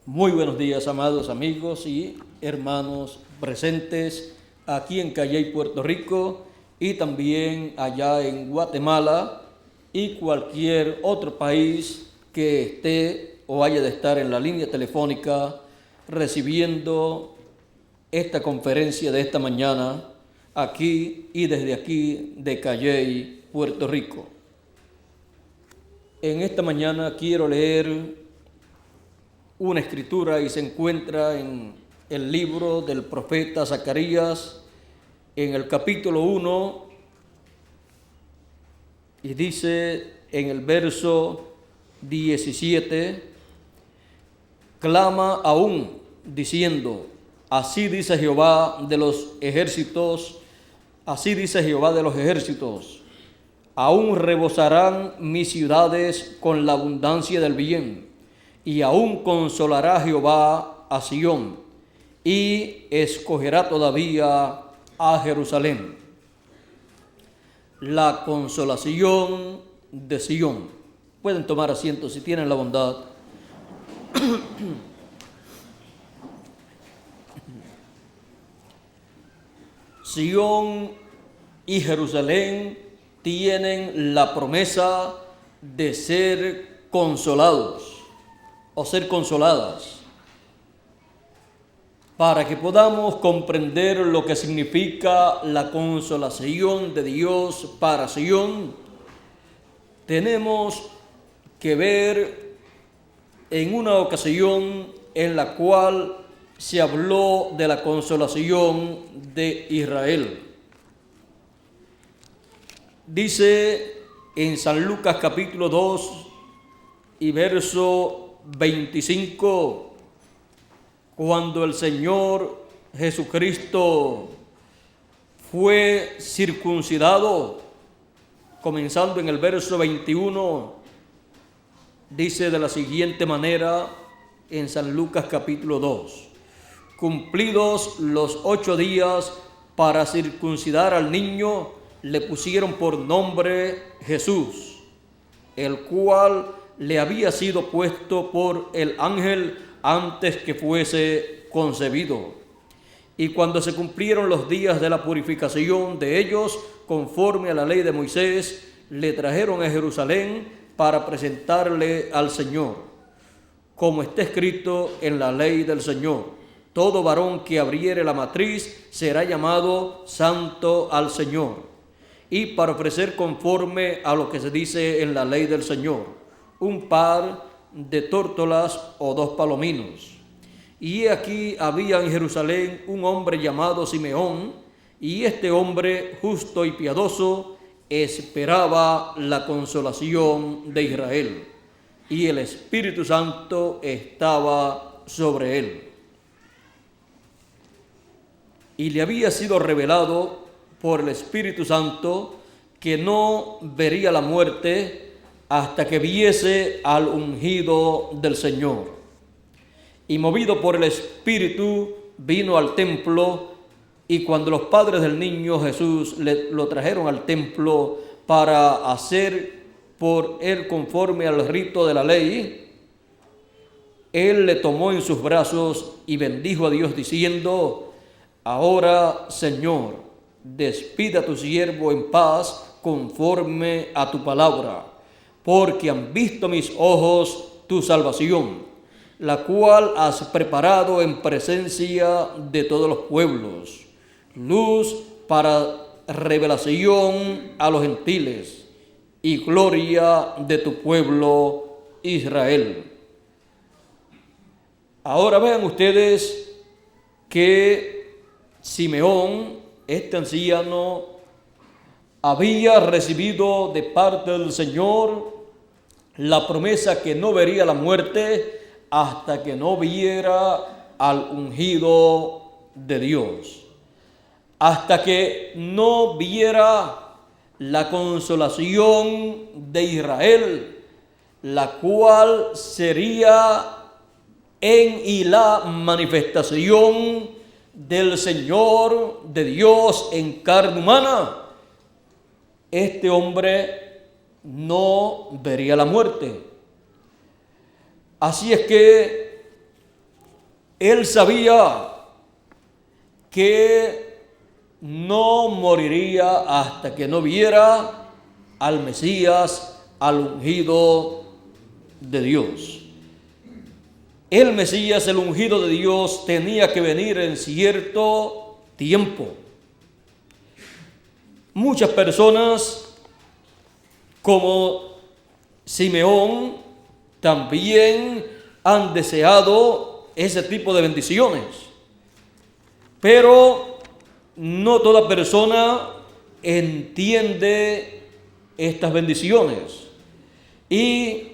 Muy buenos días, amados amigos y hermanos presentes aquí en Calley, Puerto Rico, y también allá en Guatemala y cualquier otro país que esté o haya de estar en la línea telefónica recibiendo esta conferencia de esta mañana aquí y desde aquí de Calley, Puerto Rico. En esta mañana quiero leer una escritura y se encuentra en el libro del profeta Zacarías, en el capítulo 1, y dice en el verso 17: clama aún, diciendo, así dice Jehová de los ejércitos, así dice Jehová de los ejércitos, aún rebosarán mis ciudades con la abundancia del bien, y aún consolará Jehová a Sión, y escogerá todavía a Jerusalén. La consolación de Sión. Pueden tomar asiento si tienen la bondad. Sión y Jerusalén tienen la promesa de ser consolados o ser consoladas. Para que podamos comprender lo que significa la consolación de Dios para Sión, tenemos que ver en una ocasión en la cual se habló de la consolación de Israel. Dice en San Lucas capítulo 2 y verso 25, cuando el Señor Jesucristo fue circuncidado, comenzando en el verso 21, dice de la siguiente manera en San Lucas capítulo 2: cumplidos los 8 días para circuncidar al niño, le pusieron por nombre Jesús, el cual le había sido puesto por el ángel antes que fuese concebido. Y cuando se cumplieron los días de la purificación de ellos, conforme a la ley de Moisés, le trajeron a Jerusalén para presentarle al Señor, como está escrito en la ley del Señor: todo varón que abriere la matriz será llamado santo al Señor. Y para ofrecer conforme a lo que se dice en la ley del Señor, un par de tórtolas o 2 palominos. Y aquí había en Jerusalén un hombre llamado Simeón, y este hombre, justo y piadoso, esperaba la consolación de Israel, y el Espíritu Santo estaba sobre él. Y le había sido revelado por el Espíritu Santo que no vería la muerte hasta que viese al ungido del Señor. Y movido por el Espíritu, vino al templo, y cuando los padres del niño Jesús lo trajeron al templo para hacer por él conforme al rito de la ley, él le tomó en sus brazos y bendijo a Dios diciendo: ahora, Señor, despide a tu siervo en paz conforme a tu palabra, porque han visto mis ojos tu salvación, la cual has preparado en presencia de todos los pueblos, luz para revelación a los gentiles y gloria de tu pueblo Israel. Ahora vean ustedes que Simeón, este anciano, había recibido de parte del Señor la promesa que no vería la muerte hasta que no viera al ungido de Dios, hasta que no viera la consolación de Israel, la cual sería en y la manifestación del Señor, de Dios en carne humana. Este hombre no vería la muerte. Así es que Él sabía que no moriría hasta que no viera al Mesías, al ungido de Dios. El Mesías, el ungido de Dios, tenía que venir en cierto tiempo. Muchas personas, como Simeón, también han deseado ese tipo de bendiciones. Pero no toda persona entiende estas bendiciones. Y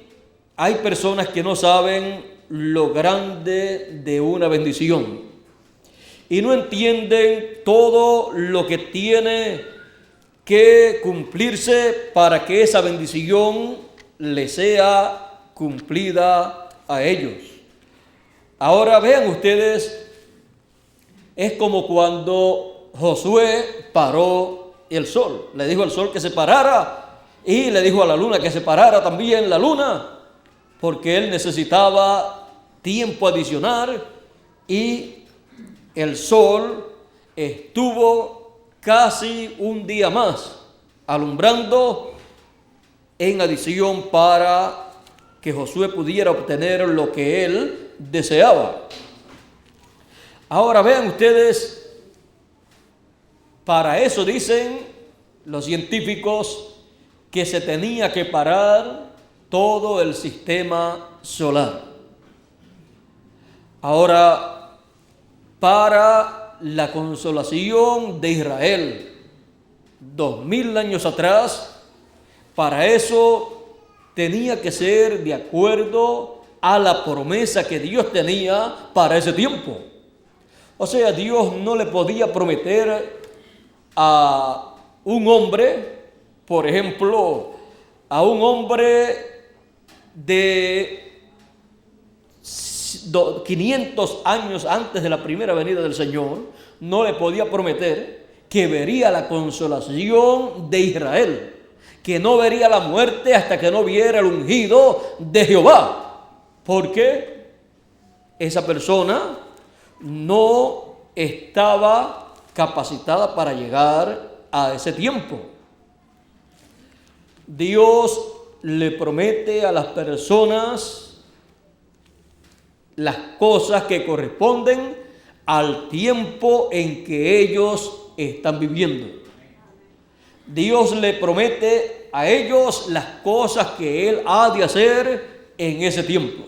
hay personas que no saben lo grande de una bendición y no entienden todo lo que tiene que cumplirse para que esa bendición le sea cumplida a ellos. Ahora vean ustedes, es como cuando Josué paró el sol. Le dijo al sol que se parara y le dijo a la luna que se parara también la luna, porque él necesitaba tiempo adicional y el sol estuvo casi un día más alumbrando en adición para que Josué pudiera obtener lo que él deseaba. Ahora vean ustedes, para eso dicen los científicos que se tenía que parar todo el sistema solar. Ahora, para la consolación de Israel, 2000 años atrás, para eso tenía que ser de acuerdo a la promesa que Dios tenía para ese tiempo. O sea, Dios no le podía prometer a un hombre, por ejemplo, a un hombre de 500 años antes de la primera venida del Señor, no le podía prometer que vería la consolación de Israel, que no vería la muerte hasta que no viera el ungido de Jehová, porque esa persona no estaba capacitada para llegar a ese tiempo. Dios le promete a las personas las cosas que corresponden al tiempo en que ellos están viviendo. Dios le promete a ellos las cosas que Él ha de hacer en ese tiempo.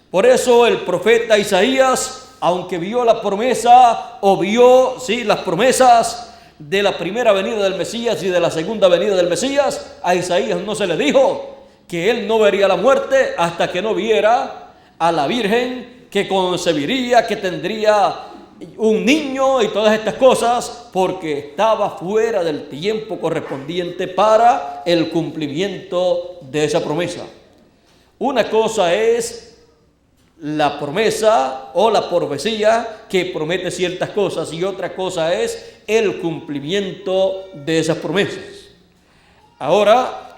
Por eso el profeta Isaías, aunque vio la promesa o vio las promesas de la primera venida del Mesías y de la segunda venida del Mesías, a Isaías no se le dijo que él no vería la muerte hasta que no viera a la Virgen que concebiría, que tendría un niño y todas estas cosas, porque estaba fuera del tiempo correspondiente para el cumplimiento de esa promesa. Una cosa es la promesa o la profecía que promete ciertas cosas y otra cosa es el cumplimiento de esas promesas. Ahora,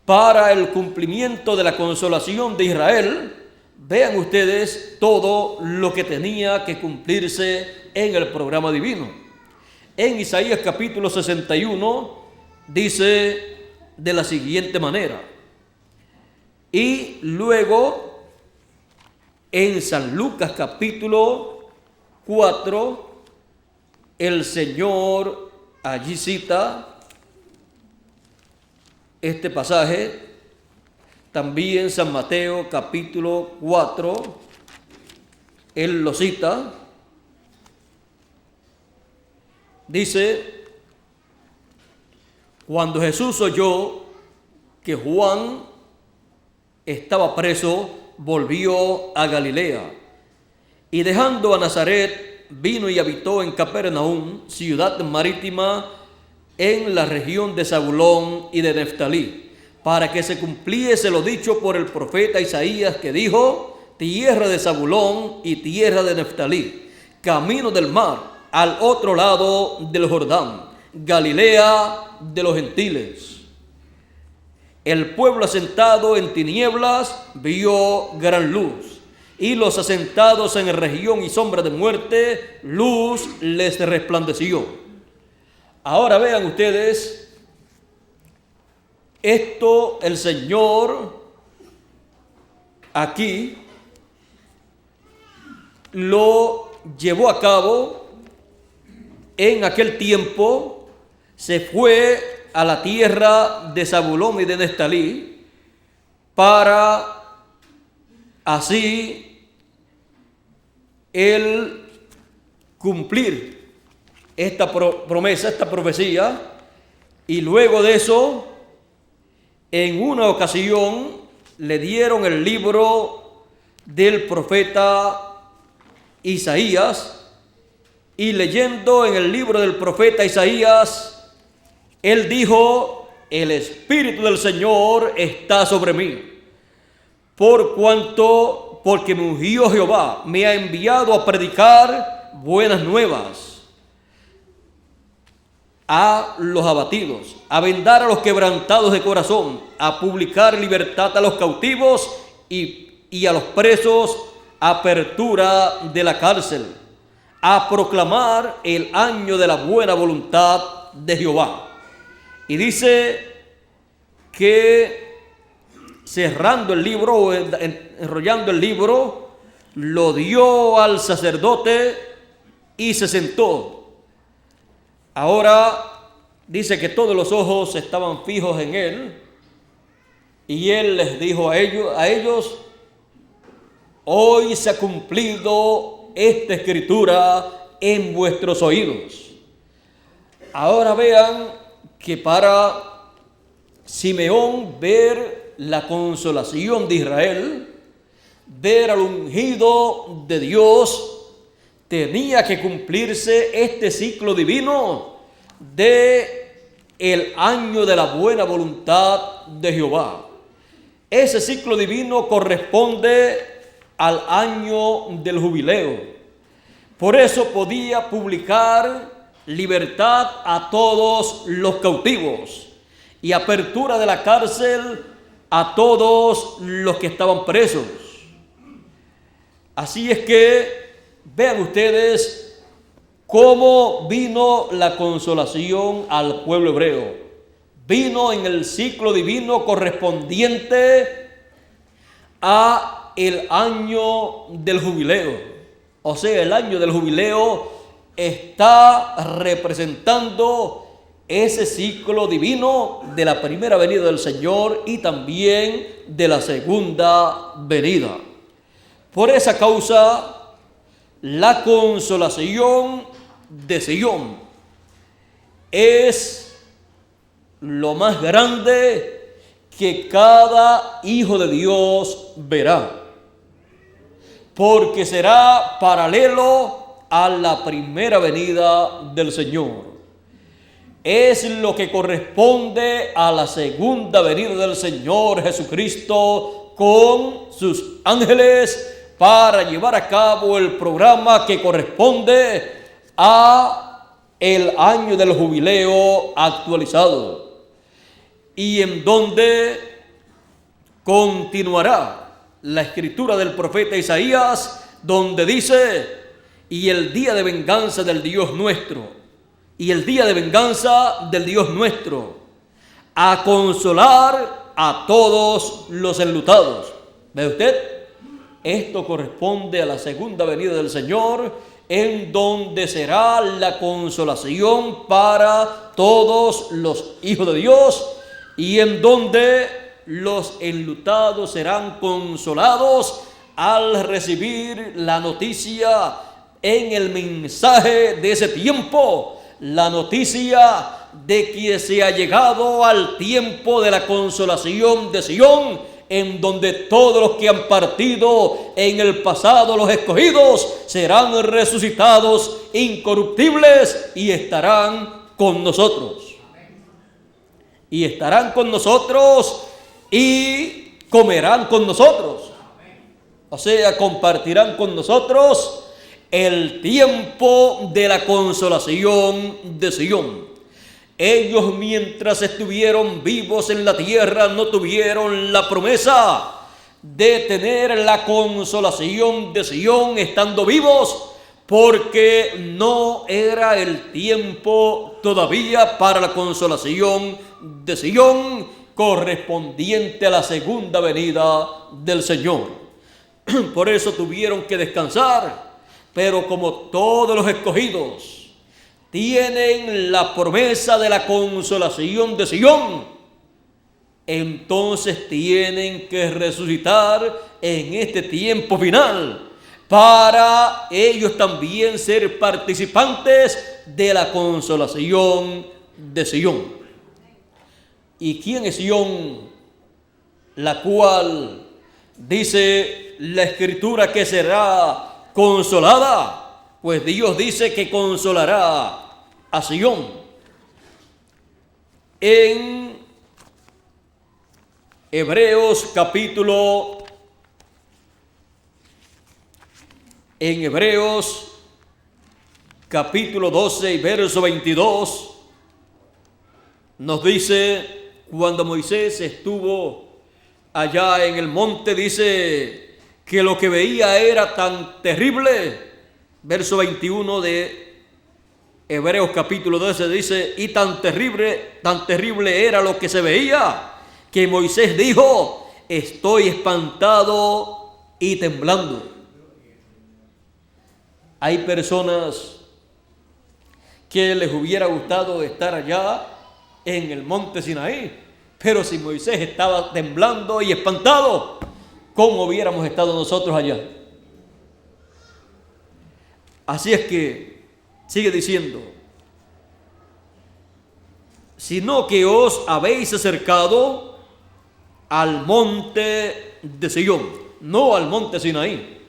para el cumplimiento de la consolación de Israel, vean ustedes todo lo que tenía que cumplirse en el programa divino. En Isaías capítulo 61 dice de la siguiente manera: y luego en San Lucas capítulo 4, el Señor allí cita este pasaje. También San Mateo capítulo 4, él lo cita. Dice: cuando Jesús oyó que Juan estaba preso, volvió a Galilea, y dejando a Nazaret, vino y habitó en Capernaum, ciudad marítima, en la región de Zabulón y de Neftalí, para que se cumpliese lo dicho por el profeta Isaías, que dijo: tierra de Zabulón y tierra de Neftalí, camino del mar, al otro lado del Jordán, Galilea de los gentiles. El pueblo asentado en tinieblas vio gran luz, y los asentados en región y sombra de muerte, luz les resplandeció. Ahora vean ustedes, esto el Señor aquí lo llevó a cabo en aquel tiempo. Se fue a la tierra de Zabulón y de Neftalí para así él cumplir esta promesa, esta profecía. Y luego de eso, en una ocasión le dieron el libro del profeta Isaías, y leyendo en el libro del profeta Isaías, él dijo: el Espíritu del Señor está sobre mí, porque me ungió Jehová, me ha enviado a predicar buenas nuevas a los abatidos, a vendar a los quebrantados de corazón, a publicar libertad a los cautivos y a los presos, apertura de la cárcel, a proclamar el año de la buena voluntad de Jehová. Y dice que cerrando el libro o enrollando el libro, lo dio al sacerdote y se sentó. Ahora dice que todos los ojos estaban fijos en él, y él les dijo a ellos: hoy se ha cumplido esta escritura en vuestros oídos. Ahora vean que para Simeón ver la consolación de Israel, ver al ungido de Dios, tenía que cumplirse este ciclo divino de el año de la buena voluntad de Jehová. Ese ciclo divino corresponde al año del jubileo. Por eso podía publicar libertad a todos los cautivos y apertura de la cárcel a todos los que estaban presos. Así es que vean ustedes cómo vino la consolación al pueblo hebreo. Vino en el ciclo divino correspondiente a el año del jubileo. O sea, el año del jubileo está representando ese ciclo divino de la primera venida del Señor y también de la segunda venida. Por esa causa, la consolación de Sion es lo más grande que cada hijo de Dios verá, porque será paralelo a la primera venida del Señor. Es lo que corresponde a la segunda venida del Señor Jesucristo con sus ángeles para llevar a cabo el programa que corresponde a el año del jubileo actualizado, y en donde continuará la escritura del profeta Isaías, donde dice: y el día de venganza del Dios nuestro, y el día de venganza del Dios nuestro, a consolar a todos los enlutados. ¿Ve usted? Esto corresponde a la segunda venida del Señor, en donde será la consolación para todos los hijos de Dios, y en donde los enlutados serán consolados al recibir la noticia en el mensaje de ese tiempo, la noticia de que se ha llegado al tiempo de la consolación de Sion, en donde todos los que han partido en el pasado, los escogidos, serán resucitados incorruptibles y estarán con nosotros. Y estarán con nosotros y comerán con nosotros. O sea, compartirán con nosotros el tiempo de la consolación de Sion. Ellos, mientras estuvieron vivos en la tierra, no tuvieron la promesa, de tener la consolación de Sion estando vivos, porque no era el tiempo todavía para la consolación de Sion correspondiente a la segunda venida del Señor. Por eso tuvieron que descansar, pero como todos los escogidos tienen la promesa de la consolación de Sion, entonces tienen que resucitar en este tiempo final para ellos también ser participantes de la consolación de Sion. ¿Y quién es Sion? La cual dice la Escritura que será consolada, pues Dios dice que consolará a Sion. En Hebreos capítulo 12 y verso 22 nos dice, cuando Moisés estuvo allá en el monte, dice que lo que veía era tan terrible. Verso 21 de Hebreos capítulo 12 dice, y tan terrible era lo que se veía, que Moisés dijo, estoy espantado y temblando. Hay personas que les hubiera gustado estar allá en el monte Sinaí, pero si Moisés estaba temblando y espantado, ¿cómo hubiéramos estado nosotros allá? Así es que sigue diciendo, sino que os habéis acercado al monte de Sion, no al monte Sinaí,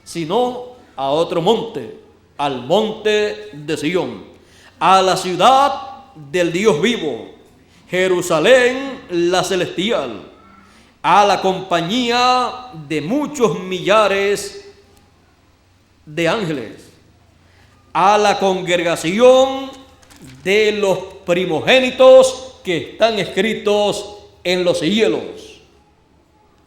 sino a otro monte, al monte de Sion, a la ciudad del Dios vivo, Jerusalén la celestial, a la compañía de muchos millares de ángeles, a la congregación de los primogénitos que están escritos en los cielos,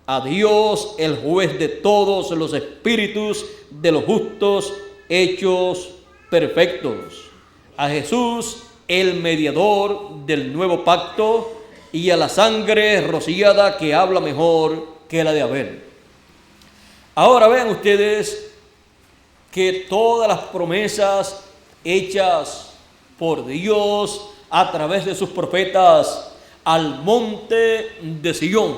a Dios el juez de todos los espíritus de los justos hechos perfectos, a Jesús el mediador del nuevo pacto, y a la sangre rociada que habla mejor que la de Abel. Ahora vean ustedes que todas las promesas hechas por Dios a través de sus profetas al monte de Sion,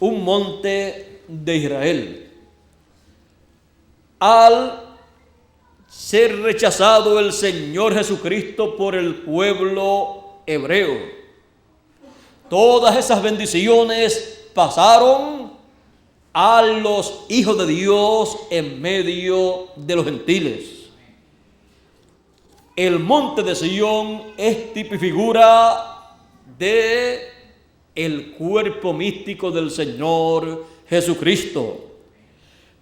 un monte de Israel, al ser rechazado el Señor Jesucristo por el pueblo hebreo, todas esas bendiciones pasaron a los hijos de Dios en medio de los gentiles. El monte de Sion es tipo y figura de el cuerpo místico del Señor Jesucristo,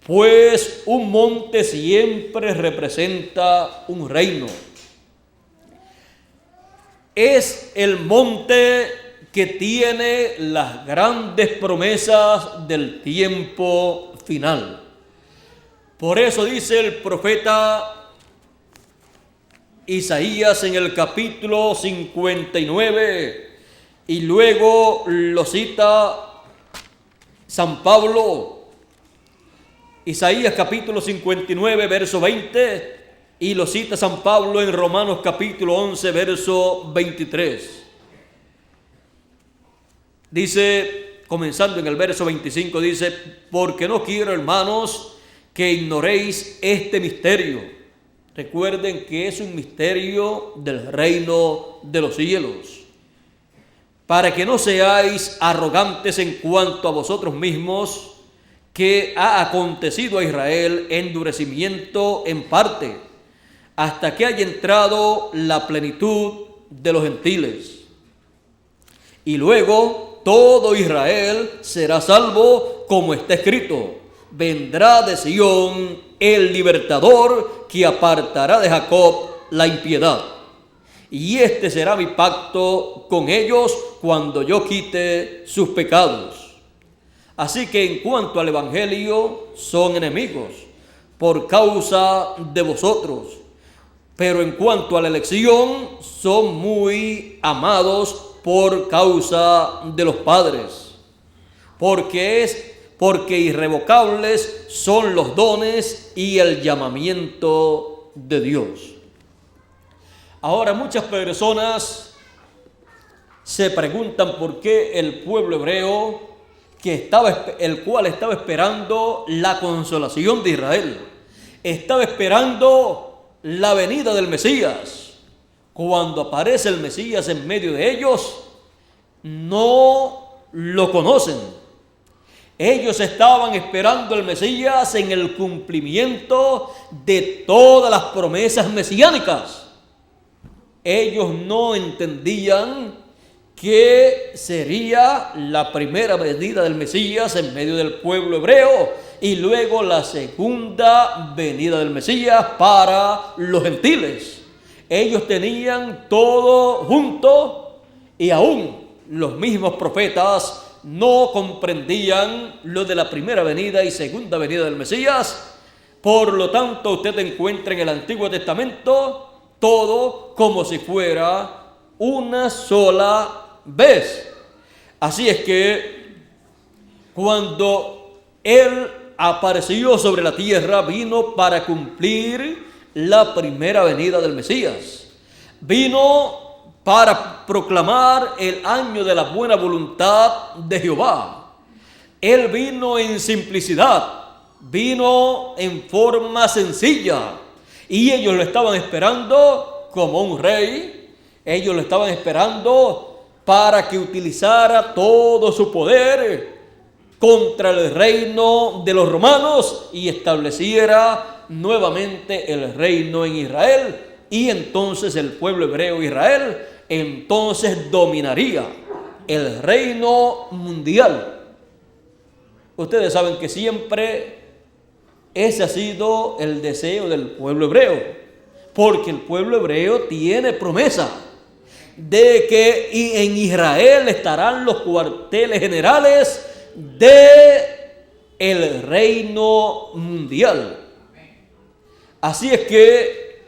pues un monte siempre representa un reino. Es el monte que tiene las grandes promesas del tiempo final. Por eso dice el profeta Isaías en el capítulo 59, y luego lo cita San Pablo, Isaías capítulo 59, verso 20, y lo cita San Pablo en Romanos capítulo 11, verso 23. Dice, comenzando en el verso 25, dice, porque no quiero, hermanos, que ignoréis este misterio. Recuerden que es un misterio del reino de los cielos, para que no seáis arrogantes en cuanto a vosotros mismos, que ha acontecido a Israel endurecimiento en parte, hasta que haya entrado la plenitud de los gentiles. Y luego todo Israel será salvo, como está escrito, vendrá de Sion el libertador, que apartará de Jacob la impiedad. Y este será mi pacto con ellos cuando yo quite sus pecados. Así que en cuanto al Evangelio, son enemigos por causa de vosotros. Pero en cuanto a la elección, son muy amados por causa de los padres. Porque irrevocables son los dones y el llamamiento de Dios. Ahora muchas personas se preguntan por qué el pueblo hebreo, el cual estaba esperando la consolación de Israel, estaba esperando la venida del Mesías. Cuando aparece el Mesías en medio de ellos, no lo conocen. Ellos estaban esperando al Mesías en el cumplimiento de todas las promesas mesiánicas. Ellos no entendían que sería la primera venida del Mesías en medio del pueblo hebreo y luego la segunda venida del Mesías para los gentiles. Ellos tenían todo junto y aún los mismos profetas no comprendían lo de la primera venida y segunda venida del Mesías. Por lo tanto, usted encuentra en el Antiguo Testamento todo como si fuera una sola vez. Así es que cuando Él apareció sobre la tierra, vino para cumplir la primera venida del Mesías. Vino para proclamar el año de la buena voluntad de Jehová. Él vino en simplicidad, vino en forma sencilla, y ellos lo estaban esperando como un rey. Ellos lo estaban esperando para que utilizara todo su poder contra el reino de los romanos y estableciera nuevamente el reino en Israel. Y entonces el pueblo hebreo Israel entonces dominaría el reino mundial. Ustedes saben que siempre ese ha sido el deseo del pueblo hebreo, porque el pueblo hebreo tiene promesa de que en Israel estarán los cuarteles generales de el reino mundial. Así es que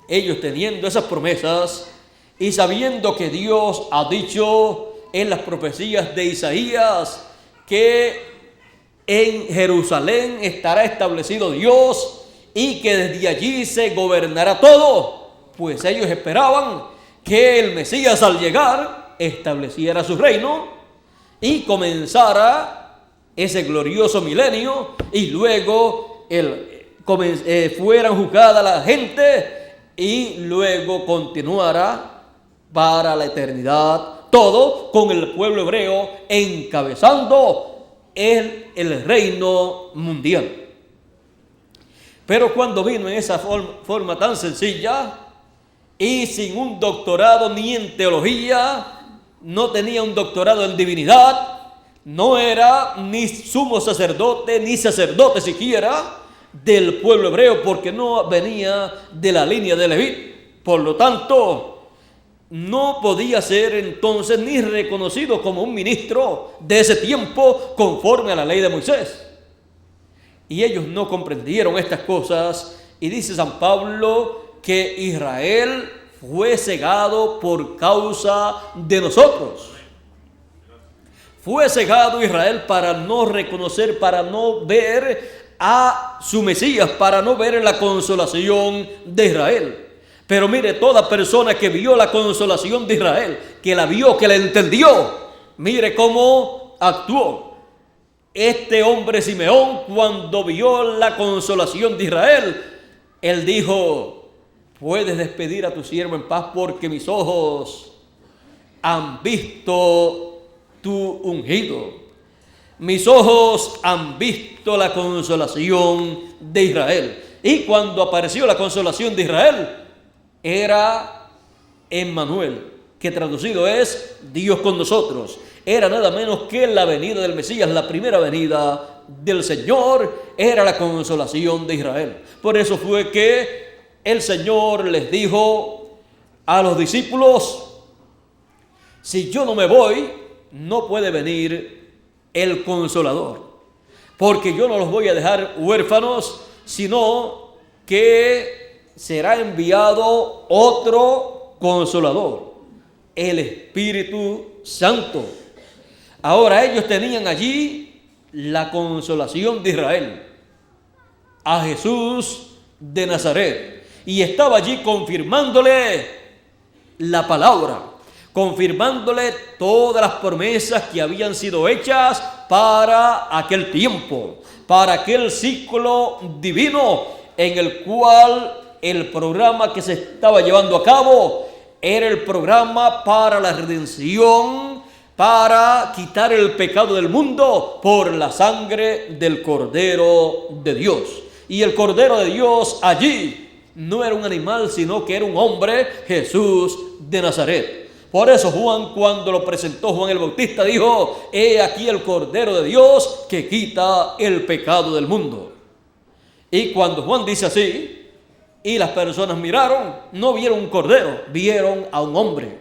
ellos, teniendo esas promesas y sabiendo que Dios ha dicho en las profecías de Isaías que en Jerusalén estará establecido Dios y que desde allí se gobernará todo, pues ellos esperaban que el Mesías al llegar estableciera su reino y comenzara ese glorioso milenio, y luego fueran juzgada la gente y luego continuara para la eternidad, todo con el pueblo hebreo encabezando el reino mundial. Pero cuando vino en esa forma tan sencilla y sin un doctorado ni en teología, no tenía un doctorado en divinidad, no era ni sumo sacerdote ni sacerdote siquiera del pueblo hebreo, porque no venía de la línea de Leví. Por lo tanto, no podía ser entonces ni reconocido como un ministro de ese tiempo conforme a la ley de Moisés. Y ellos no comprendieron estas cosas, y dice San Pablo que Israel fue cegado por causa de nosotros. Fue cegado Israel para no reconocer, para no ver a su Mesías, para no ver la consolación de Israel. Pero mire, toda persona que vio la consolación de Israel, que la vio, que la entendió, mire cómo actuó. Este hombre Simeón, cuando vio la consolación de Israel, él dijo: puedes despedir a tu siervo en paz, porque mis ojos han visto tu ungido. Mis ojos han visto la consolación de Israel. Y cuando apareció la consolación de Israel, era Emmanuel, que traducido es Dios con nosotros. Era nada menos que la venida del Mesías, la primera venida del Señor, era la consolación de Israel. Por eso fue que el Señor les dijo a los discípulos: si yo no me voy, no puede venir el Consolador. Porque yo no los voy a dejar huérfanos, sino que será enviado otro Consolador, el Espíritu Santo. Ahora ellos tenían allí la consolación de Israel, a Jesús de Nazaret, y estaba allí confirmándole la palabra, confirmándole todas las promesas que habían sido hechas para aquel tiempo, para aquel ciclo divino en el cual el programa que se estaba llevando a cabo era el programa para la redención, para quitar el pecado del mundo por la sangre del Cordero de Dios. Y el Cordero de Dios allí no era un animal, sino que era un hombre, Jesús de Nazaret. Por eso Juan, cuando lo presentó Juan el Bautista, dijo: he aquí el Cordero de Dios que quita el pecado del mundo. Y cuando Juan dice así, y las personas miraron, no vieron un cordero, vieron a un hombre.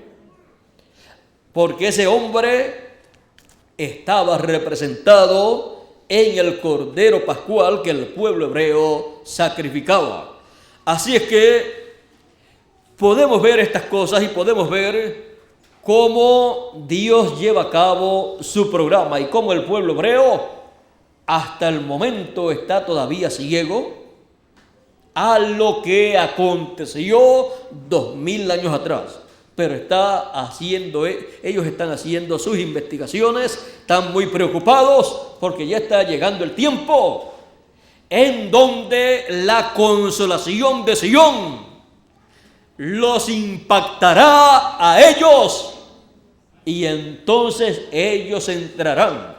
Porque ese hombre estaba representado en el Cordero Pascual que el pueblo hebreo sacrificaba. Así es que podemos ver estas cosas y podemos ver cómo Dios lleva a cabo su programa y cómo el pueblo hebreo hasta el momento está todavía ciego a lo que aconteció 2000 años atrás. Pero ellos están haciendo sus investigaciones, están muy preocupados porque ya está llegando el tiempo en donde la consolación de Sion los impactará a ellos, y entonces ellos entrarán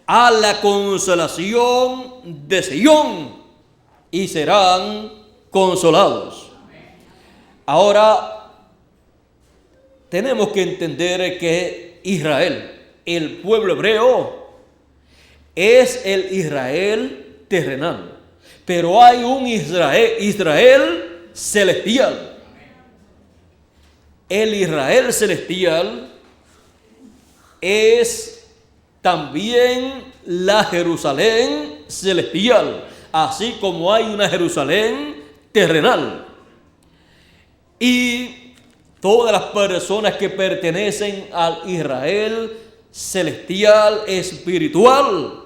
a la consolación de Sion y serán consolados. Ahora tenemos que entender que Israel, el pueblo hebreo, es el Israel terrenal, pero hay un Israel celestial. El Israel celestial es también la Jerusalén celestial, así como hay una Jerusalén terrenal. Y todas las personas que pertenecen al Israel celestial espiritual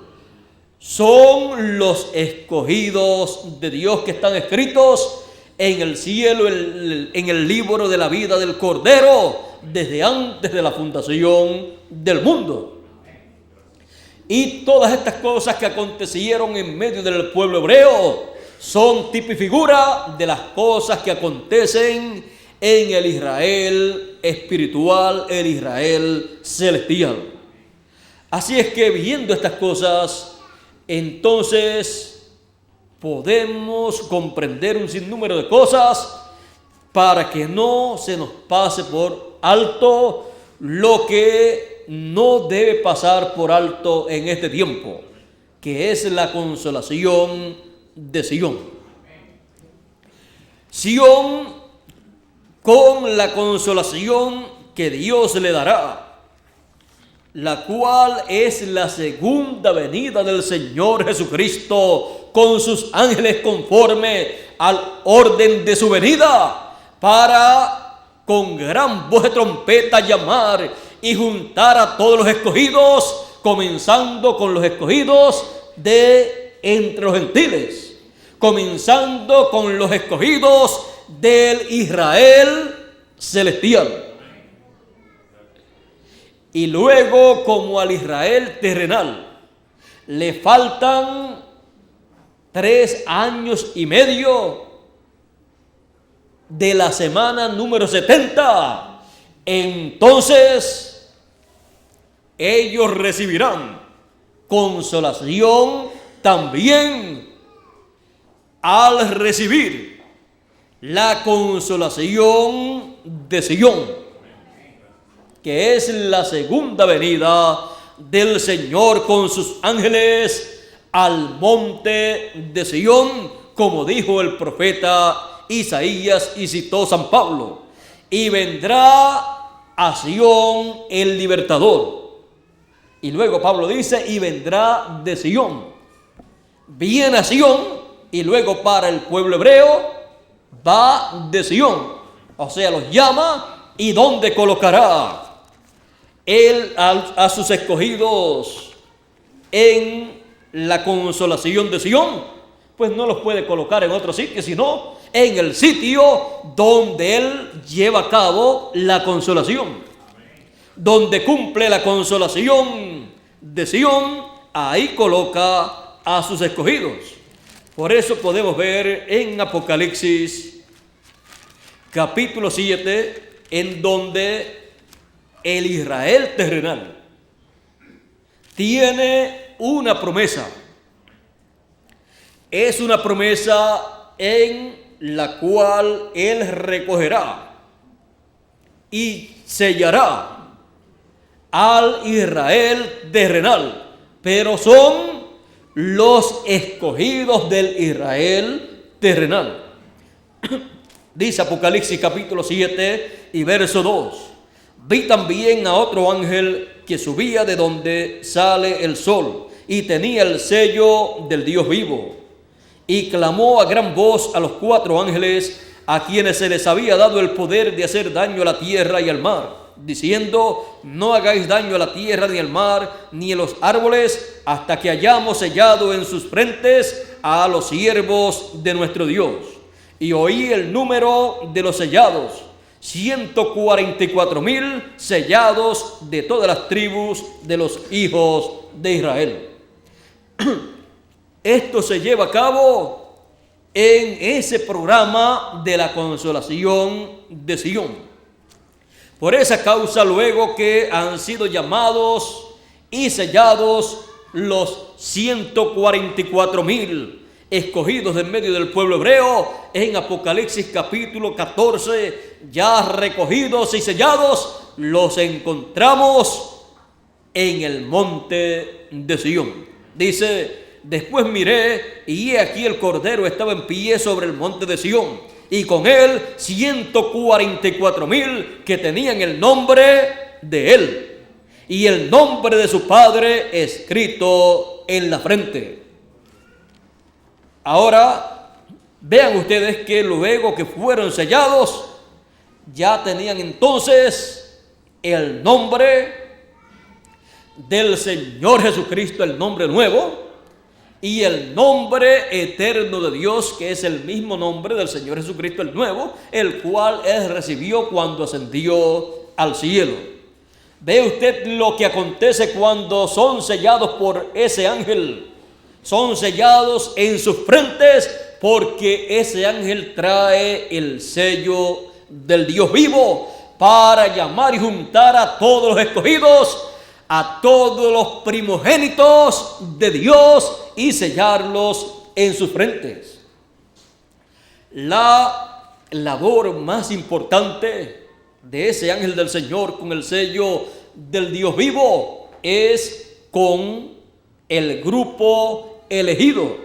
son los escogidos de Dios que están escritos en el cielo, en el libro de la vida del Cordero, desde antes de la fundación del mundo. Y todas estas cosas que acontecieron en medio del pueblo hebreo son tipo y figura de las cosas que acontecen en el Israel espiritual, el Israel celestial. Así es que viendo estas cosas, entonces podemos comprender un sinnúmero de cosas para que no se nos pase por alto lo que no debe pasar por alto en este tiempo, que es la consolación de Sion. Sion, con la consolación que Dios le dará, la cual es la segunda venida del Señor Jesucristo con sus ángeles conforme al orden de su venida, para con gran voz de trompeta llamar y juntar a todos los escogidos, comenzando con los escogidos de entre los gentiles, comenzando con los escogidos del Israel celestial. Y luego, como al Israel terrenal le faltan 3 años y medio de la semana número 70, entonces ellos recibirán consolación también al recibir la consolación de Sion, que es la segunda venida del Señor con sus ángeles al monte de Sion, como dijo el profeta Isaías y citó San Pablo. Y vendrá a Sion el libertador, Y luego Pablo dice, y vendrá de Sión. Viene a Sión y luego para el pueblo hebreo va de Sión. O sea, los llama y ¿dónde colocará él a sus escogidos en la consolación de Sión? Pues no los puede colocar en otro sitio, sino en el sitio donde él lleva a cabo la consolación. Donde cumple la consolación de Sión, ahí coloca a sus escogidos. Por eso podemos ver en Apocalipsis capítulo 7, en donde el Israel terrenal tiene una promesa. Es una promesa en la cual él recogerá y sellará al Israel terrenal, pero son los escogidos del Israel terrenal. Dice Apocalipsis capítulo 7 y verso 2: vi también a otro ángel que subía de donde sale el sol y tenía el sello del Dios vivo, y clamó a gran voz a los 4 ángeles a quienes se les había dado el poder de hacer daño a la tierra y al mar, diciendo: no hagáis daño a la tierra ni al mar ni a los árboles hasta que hayamos sellado en sus frentes a los siervos de nuestro Dios. Y oí el número de los sellados: 144,000 sellados de todas las tribus de los hijos de Israel. Esto se lleva a cabo en ese programa de la consolación de Sión. Por esa causa, luego que han sido llamados y sellados los 144,000 escogidos en medio del pueblo hebreo, en Apocalipsis capítulo 14, ya recogidos y sellados, los encontramos en el monte de Sión. Dice: después miré y he aquí el Cordero estaba en pie sobre el monte de Sión, y con él 144,000 que tenían el nombre de él y el nombre de su padre escrito en la frente. Ahora, vean ustedes que luego que fueron sellados, ya tenían entonces el nombre del Señor Jesucristo, el nombre nuevo, y el nombre eterno de Dios, que es el mismo nombre del Señor Jesucristo, el nuevo, el cual él recibió cuando ascendió al cielo. Ve usted lo que acontece cuando son sellados por ese ángel. Son sellados en sus frentes porque ese ángel trae el sello del Dios vivo para llamar y juntar a todos los escogidos, a todos los primogénitos de Dios, y sellarlos en sus frentes. La labor más importante de ese ángel del Señor con el sello del Dios vivo es con el grupo elegido,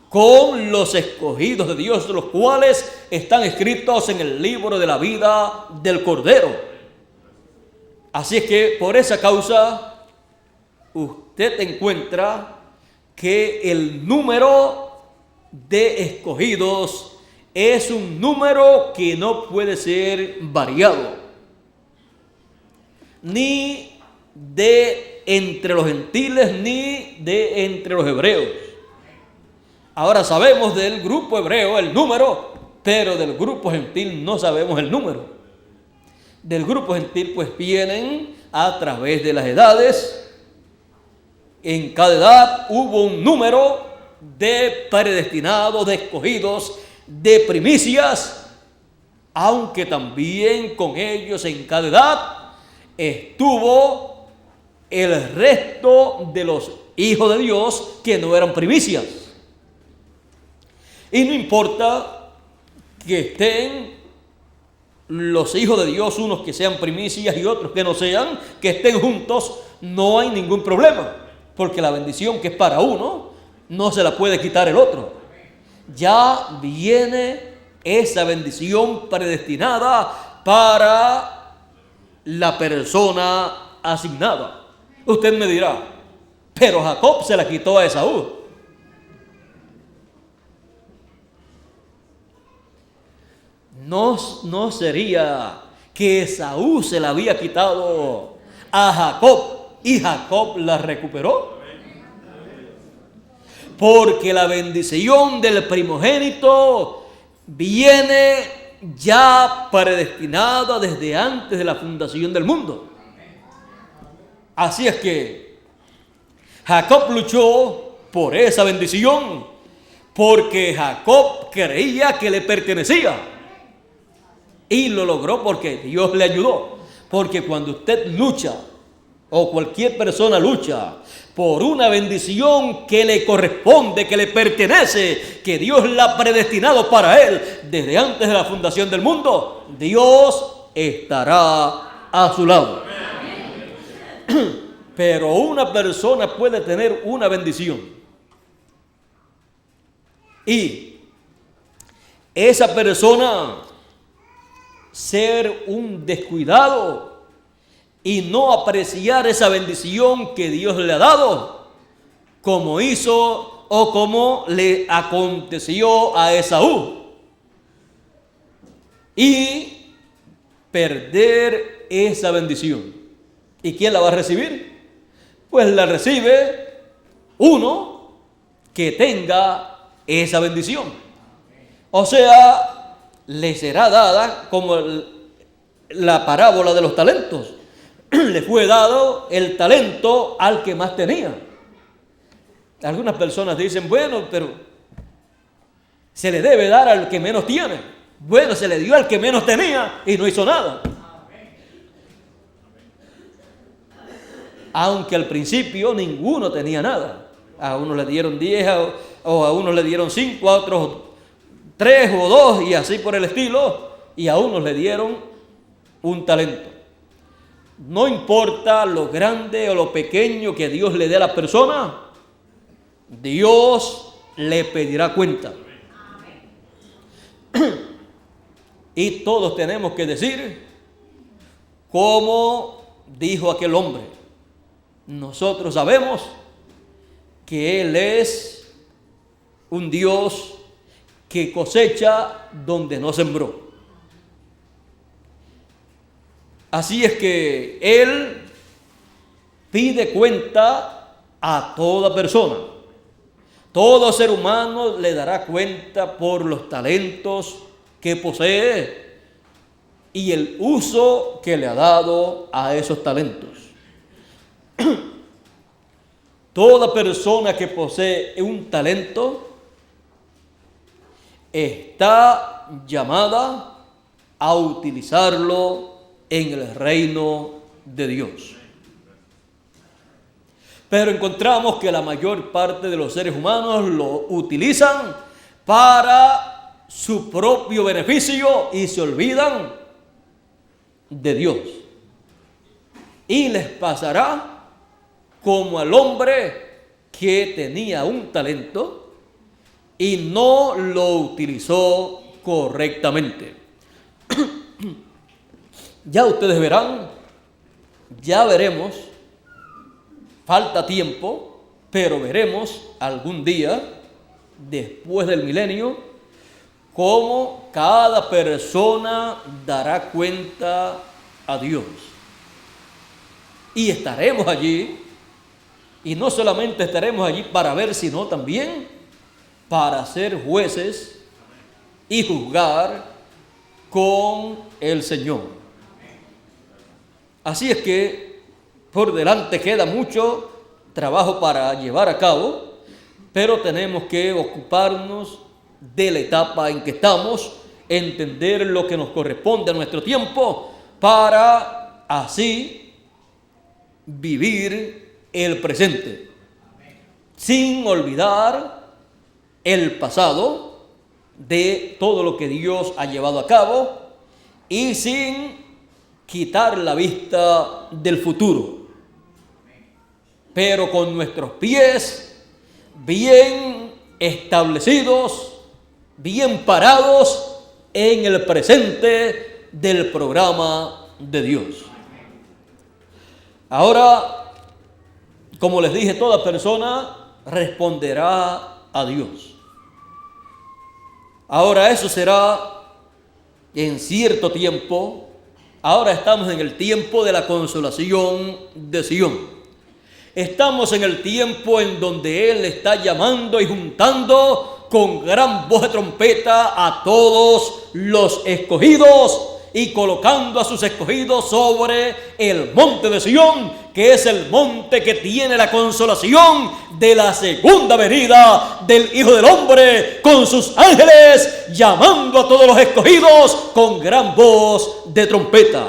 con los escogidos de Dios, los cuales están escritos en el libro de la vida del Cordero. Así es que por esa causa usted encuentra que el número de escogidos es un número que no puede ser variado, ni de entre los gentiles ni de entre los hebreos. Ahora sabemos del grupo hebreo el número, pero del grupo gentil no sabemos el número. Del grupo gentil pues vienen a través de las edades. En cada edad hubo un número de predestinados, de escogidos, de primicias, aunque también con ellos en cada edad estuvo el resto de los hijos de Dios que no eran primicias. Y no importa que estén los hijos de Dios, unos que sean primicias y otros que no sean, que estén juntos, no hay ningún problema, porque la bendición que es para uno no se la puede quitar el otro. Ya viene esa bendición predestinada para la persona asignada. Usted me dirá, pero Jacob se la quitó a Esaú. No sería que Esaú se la había quitado a Jacob y Jacob la recuperó. Porque la bendición del primogénito viene ya predestinada desde antes de la fundación del mundo. Así es que Jacob luchó por esa bendición, porque Jacob creía que le pertenecía. Y lo logró porque Dios le ayudó. Porque cuando usted lucha, o cualquier persona lucha por una bendición que le corresponde, que le pertenece, que Dios la ha predestinado para él desde antes de la fundación del mundo, Dios estará a su lado. Pero una persona puede tener una bendición y esa persona ser un descuidado y no apreciar esa bendición que Dios le ha dado, como hizo o como le aconteció a Esaú, y perder esa bendición. ¿Y quién la va a recibir? Pues la recibe uno que tenga esa bendición. O sea, le será dada como la parábola de los talentos. Le fue dado el talento al que más tenía. Algunas personas dicen, bueno, pero se le debe dar al que menos tiene. Bueno, se le dio al que menos tenía y no hizo nada. Aunque al principio ninguno tenía nada. A unos le dieron 10 o a unos le dieron 5, a otros 3 o 2 y así por el estilo. Y a unos le dieron un talento. No importa lo grande o lo pequeño que Dios le dé a la persona, Dios le pedirá cuenta. Y todos tenemos que decir, como dijo aquel hombre, nosotros sabemos que Él es un Dios que cosecha donde no sembró. Así es que Él pide cuenta a toda persona. Todo ser humano le dará cuenta por los talentos que posee y el uso que le ha dado a esos talentos. Toda persona que posee un talento está llamada a utilizarlo en el reino de Dios. Pero encontramos que la mayor parte de los seres humanos lo utilizan para su propio beneficio y se olvidan de Dios. Y les pasará como al hombre que tenía un talento y no lo utilizó correctamente. Ya ustedes verán, ya veremos, falta tiempo, pero veremos algún día, después del milenio, cómo cada persona dará cuenta a Dios. Y estaremos allí, y no solamente estaremos allí para ver, sino también para ser jueces y juzgar con el Señor. Así es que por delante queda mucho trabajo para llevar a cabo, pero tenemos que ocuparnos de la etapa en que estamos, entender lo que nos corresponde a nuestro tiempo, para así vivir el presente, sin olvidar el pasado de todo lo que Dios ha llevado a cabo y sin quitar la vista del futuro, pero con nuestros pies bien establecidos, bien parados en el presente del programa de Dios. Ahora Como les dije, toda persona responderá a Dios. Ahora eso será en cierto tiempo. Ahora estamos en el tiempo de la consolación de Sión. Estamos en el tiempo en donde Él está llamando y juntando con gran voz de trompeta a todos los escogidos y colocando a sus escogidos sobre el monte de Sión, que es el monte que tiene la consolación de la segunda venida del Hijo del Hombre, con sus ángeles llamando a todos los escogidos con gran voz de trompeta.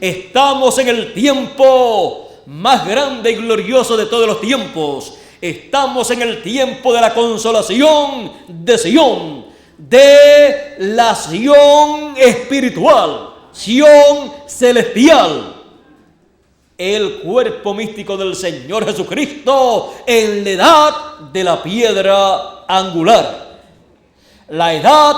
Estamos en el tiempo más grande y glorioso de todos los tiempos. Estamos en el tiempo de la consolación de Sión, de la Sión espiritual, Sión celestial. El cuerpo místico del Señor Jesucristo en la edad de la piedra angular. La edad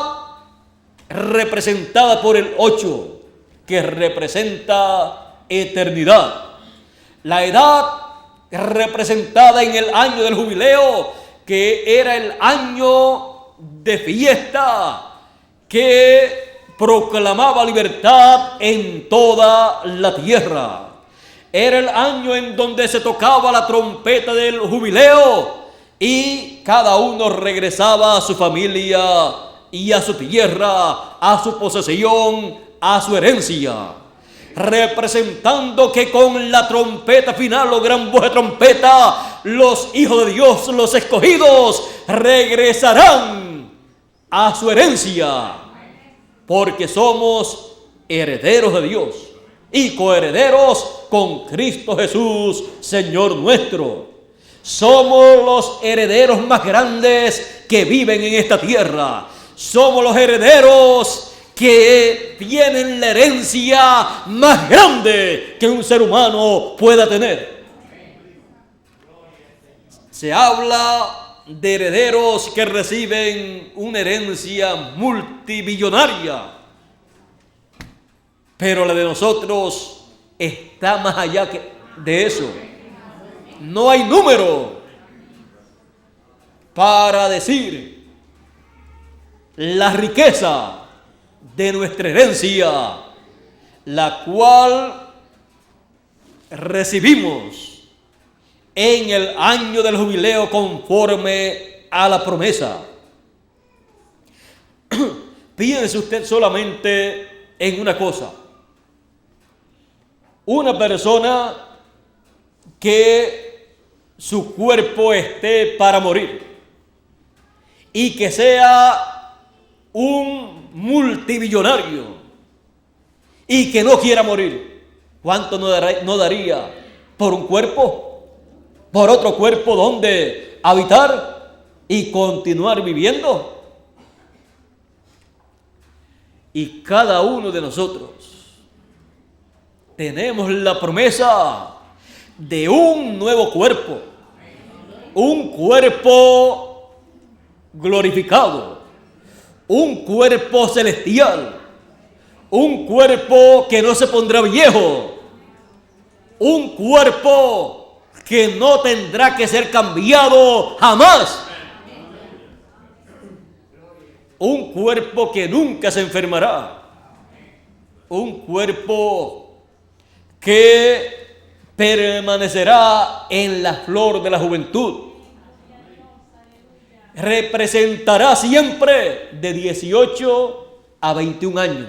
representada por el 8, que representa eternidad. La edad representada en el año del jubileo, que era el año de fiesta que proclamaba libertad en toda la tierra. Era el año en donde se tocaba la trompeta del jubileo y cada uno regresaba a su familia y a su tierra, a su posesión, a su herencia, representando que con la trompeta final o gran voz de trompeta, los hijos de Dios, los escogidos, regresarán a su herencia, porque somos herederos de Dios y coherederos con Cristo Jesús, Señor nuestro. Somos los herederos más grandes que viven en esta tierra. Somos los herederos que tienen la herencia más grande que un ser humano pueda tener. Se habla de herederos que reciben una herencia multimillonaria, pero la de nosotros está más allá de eso. No hay número para decir la riqueza de nuestra herencia, la cual recibimos en el año del jubileo conforme a la promesa. Piense usted solamente en una cosa. Una persona que su cuerpo esté para morir y que sea un multimillonario y que no quiera morir, ¿cuánto no daría por un cuerpo? ¿Por otro cuerpo donde habitar y continuar viviendo? Y cada uno de nosotros tenemos la promesa de un nuevo cuerpo, un cuerpo glorificado, un cuerpo celestial, un cuerpo que no se pondrá viejo, un cuerpo que no tendrá que ser cambiado jamás, un cuerpo que nunca se enfermará, un cuerpo que permanecerá en la flor de la juventud, representará siempre de 18 a 21 años.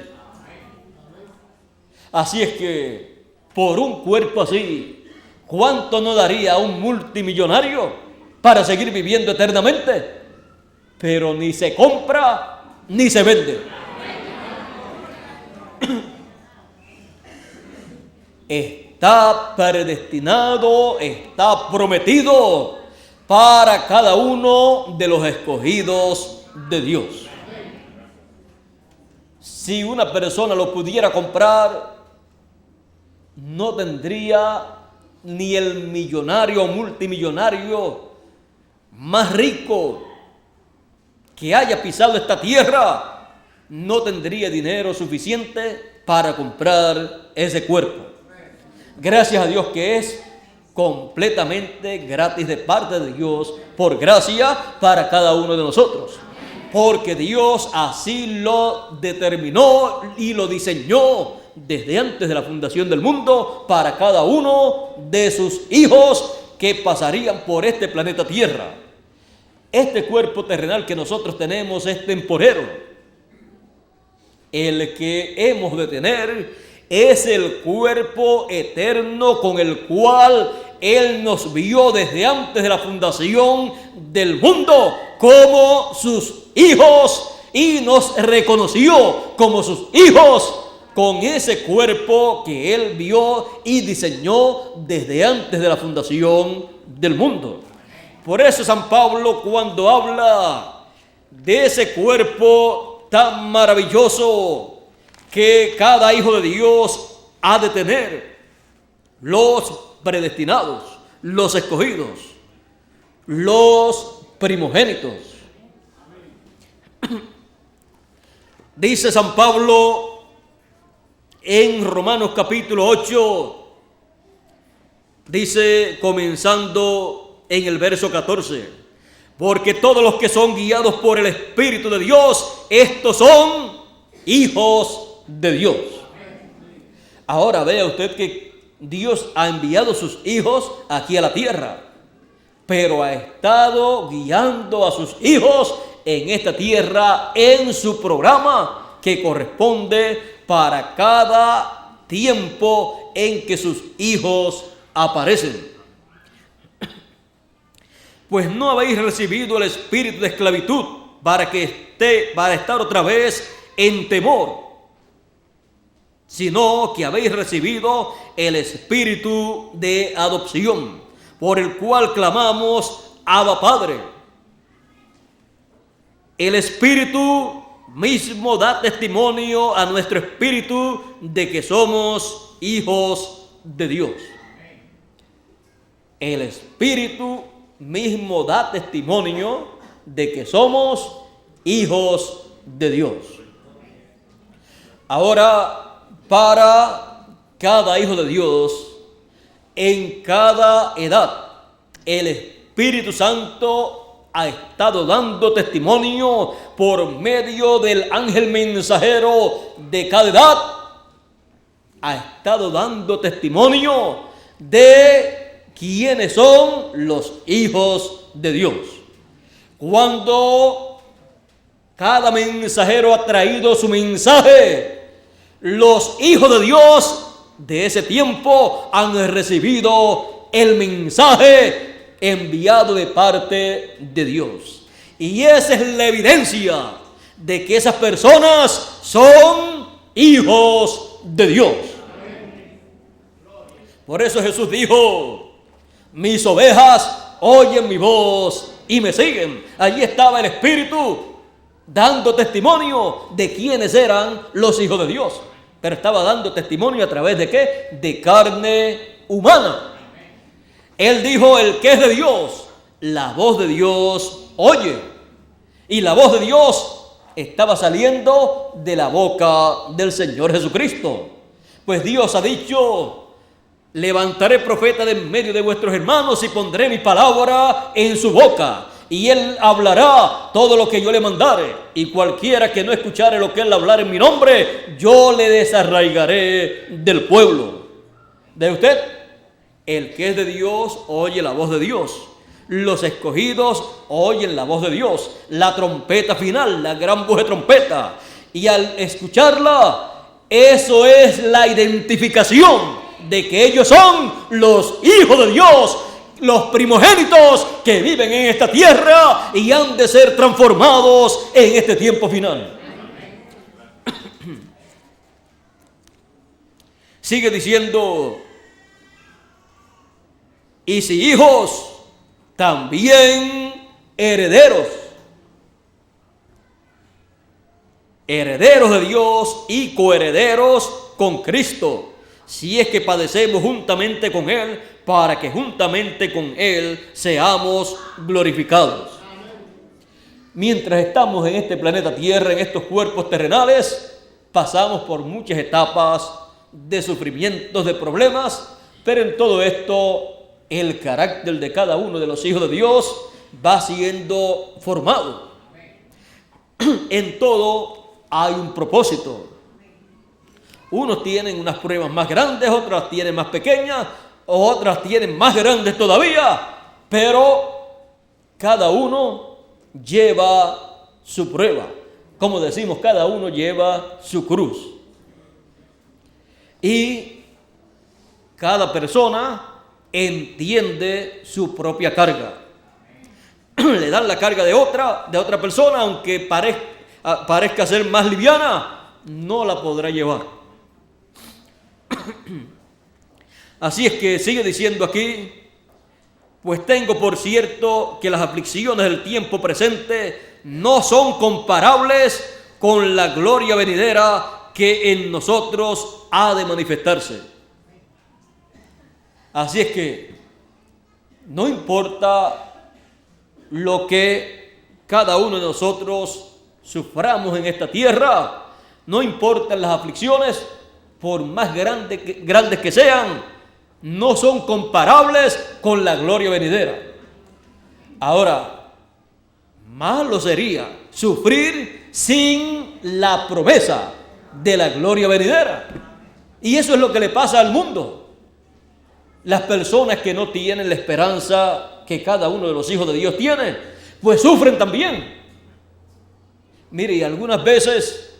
Así es que por un cuerpo así, ¿cuánto no daría un multimillonario para seguir viviendo eternamente? Pero ni se compra ni se vende. Está predestinado, está prometido para cada uno de los escogidos de Dios. Si una persona lo pudiera comprar, no tendría ni el millonario o multimillonario más rico que haya pisado esta tierra, no tendría dinero suficiente para comprar ese cuerpo. Gracias a Dios que es completamente gratis de parte de Dios, por gracia para cada uno de nosotros. Porque Dios así lo determinó y lo diseñó desde antes de la fundación del mundo para cada uno de sus hijos que pasarían por este planeta Tierra. Este cuerpo terrenal que nosotros tenemos es temporero. El que hemos de tener es el cuerpo eterno con el cual Él nos vio desde antes de la fundación del mundo como sus hijos y nos reconoció como sus hijos con ese cuerpo que Él vio y diseñó desde antes de la fundación del mundo. Por eso San Pablo, cuando habla de ese cuerpo tan maravilloso que cada hijo de Dios ha de tener, los predestinados, los escogidos, los primogénitos. Dice San Pablo en Romanos capítulo 8, dice comenzando en el verso 14, porque todos los que son guiados por el Espíritu de Dios, estos son hijos de Dios. Ahora vea usted que Dios ha enviado sus hijos aquí a la tierra, pero ha estado guiando a sus hijos en esta tierra en su programa que corresponde para cada tiempo en que sus hijos aparecen. Pues no habéis recibido el espíritu de esclavitud para estar otra vez en temor, sino que habéis recibido el espíritu de adopción, por el cual clamamos, Abba Padre. El espíritu mismo da testimonio a nuestro espíritu de que somos hijos de Dios. El espíritu mismo da testimonio de que somos hijos de Dios. Ahora, para cada hijo de Dios, en cada edad, el Espíritu Santo ha estado dando testimonio por medio del ángel mensajero de cada edad. Ha estado dando testimonio de quiénes son los hijos de Dios. Cuando cada mensajero ha traído su mensaje, los hijos de Dios de ese tiempo han recibido el mensaje enviado de parte de Dios. Y esa es la evidencia de que esas personas son hijos de Dios. Por eso Jesús dijo, mis ovejas oyen mi voz y me siguen. Allí estaba el Espíritu dando testimonio de quiénes eran los hijos de Dios. Pero estaba dando testimonio a través de ¿qué? De carne humana. Él dijo, el que es de Dios, la voz de Dios oye. Y la voz de Dios estaba saliendo de la boca del Señor Jesucristo. Pues Dios ha dicho, levantaré profeta de en medio de vuestros hermanos y pondré mi palabra en su boca. Y él hablará todo lo que yo le mandare. Y cualquiera que no escuchare lo que él hablar en mi nombre, yo le desarraigaré del pueblo. ¿De usted? El que es de Dios oye la voz de Dios. Los escogidos oyen la voz de Dios. La trompeta final, la gran voz de trompeta. Y al escucharla, eso es la identificación de que ellos son los hijos de Dios, los primogénitos que viven en esta tierra y han de ser transformados en este tiempo final. Sigue diciendo, y si hijos, también herederos. Herederos de Dios y coherederos con Cristo, si es que padecemos juntamente con Él, para que juntamente con Él seamos glorificados. Mientras estamos en este planeta Tierra, en estos cuerpos terrenales, pasamos por muchas etapas de sufrimientos, de problemas, pero en todo esto el carácter de cada uno de los hijos de Dios va siendo formado. En todo hay un propósito. Unos tienen unas pruebas más grandes, otras tienen más pequeñas, otras tienen más grandes todavía, pero cada uno lleva su prueba. Como decimos, cada uno lleva su cruz. Y cada persona entiende su propia carga. Le dan la carga de otra persona, aunque parezca ser más liviana, no la podrá llevar. Así es que sigue diciendo aquí: pues tengo por cierto que las aflicciones del tiempo presente no son comparables con la gloria venidera que en nosotros ha de manifestarse. Así es que no importa lo que cada uno de nosotros suframos en esta tierra, no importan las aflicciones, por más grandes que sean, no son comparables con la gloria venidera. Ahora, malo sería sufrir sin la promesa de la gloria venidera. Y eso es lo que le pasa al mundo. Las personas que no tienen la esperanza que cada uno de los hijos de Dios tiene, pues sufren también. Mire, y algunas veces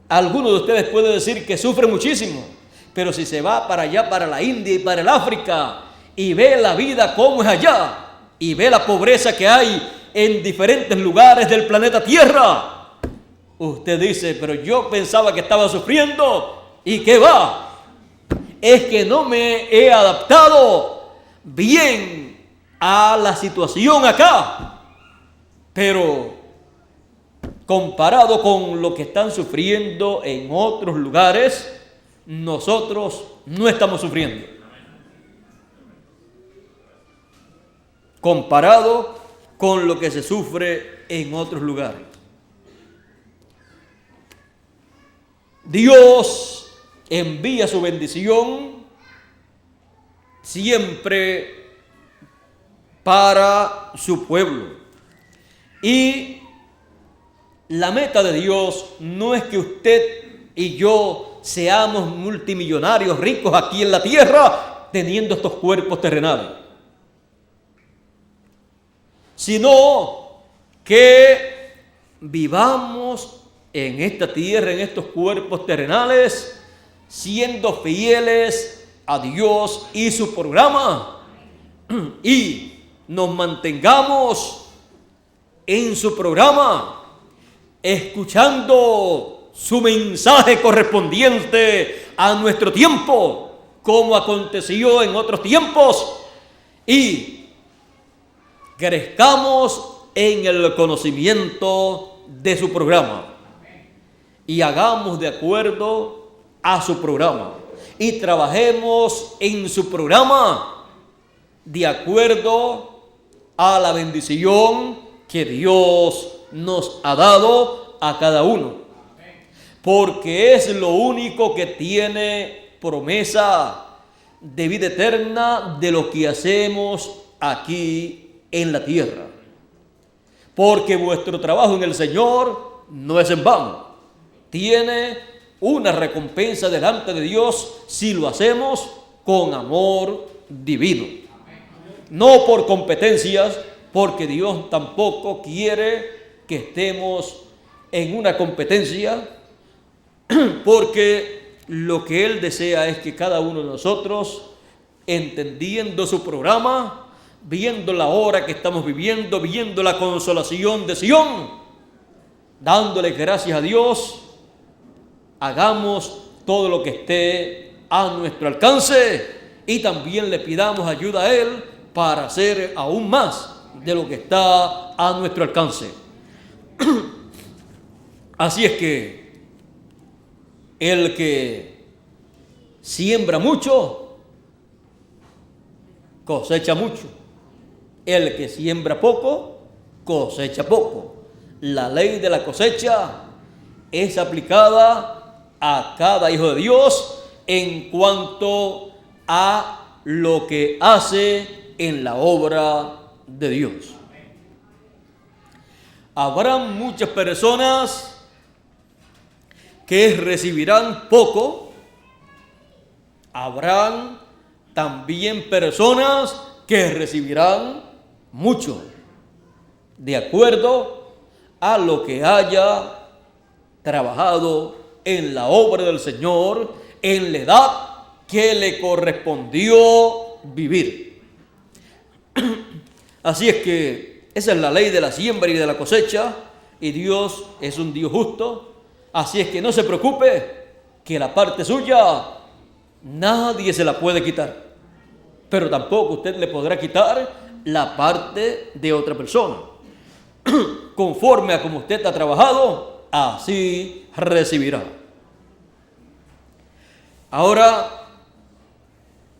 algunos de ustedes pueden decir que sufre muchísimo, pero si se va para allá, para la India y para el África, y ve la vida como es allá, y ve la pobreza que hay en diferentes lugares del planeta Tierra, usted dice: pero yo pensaba que estaba sufriendo, ¿y qué va? Es que no me he adaptado bien a la situación acá. Pero comparado con lo que están sufriendo en otros lugares, nosotros no estamos sufriendo. Comparado con lo que se sufre en otros lugares. Dios envía su bendición siempre para su pueblo. Y la meta de Dios no es que usted y yo seamos multimillonarios, ricos aquí en la tierra, teniendo estos cuerpos terrenales, sino que vivamos en esta tierra, en estos cuerpos terrenales, siendo fieles a Dios y su programa, y nos mantengamos en su programa, escuchando su mensaje correspondiente a nuestro tiempo, como aconteció en otros tiempos, y crezcamos en el conocimiento de su programa y hagamos de acuerdo a su programa y trabajemos en su programa de acuerdo a la bendición que Dios nos ha dado a cada uno, porque es lo único que tiene promesa de vida eterna de lo que hacemos aquí en la tierra, porque vuestro trabajo en el Señor no es en vano, tiene una recompensa delante de Dios si lo hacemos con amor divino, no por competencias, porque Dios tampoco quiere que estemos en una competencia, porque lo que Él desea es que cada uno de nosotros, entendiendo su programa, viendo la hora que estamos viviendo, viendo la consolación de Sión, dándole gracias a Dios, hagamos todo lo que esté a nuestro alcance y también le pidamos ayuda a Él para hacer aún más de lo que está a nuestro alcance. Así es que el que siembra mucho, cosecha mucho. El que siembra poco, cosecha poco. La ley de la cosecha es aplicada a cada hijo de Dios en cuanto a lo que hace en la obra de Dios. Habrán muchas personas que recibirán poco. Habrán también personas que recibirán mucho, de acuerdo a lo que haya trabajado en la obra del Señor, en la edad que le correspondió vivir. Así es que esa es la ley de la siembra y de la cosecha, y Dios es un Dios justo. Así es que no se preocupe, que la parte suya nadie se la puede quitar, pero tampoco usted le podrá quitar la parte de otra persona. Conforme a como usted ha trabajado, así recibirá. Ahora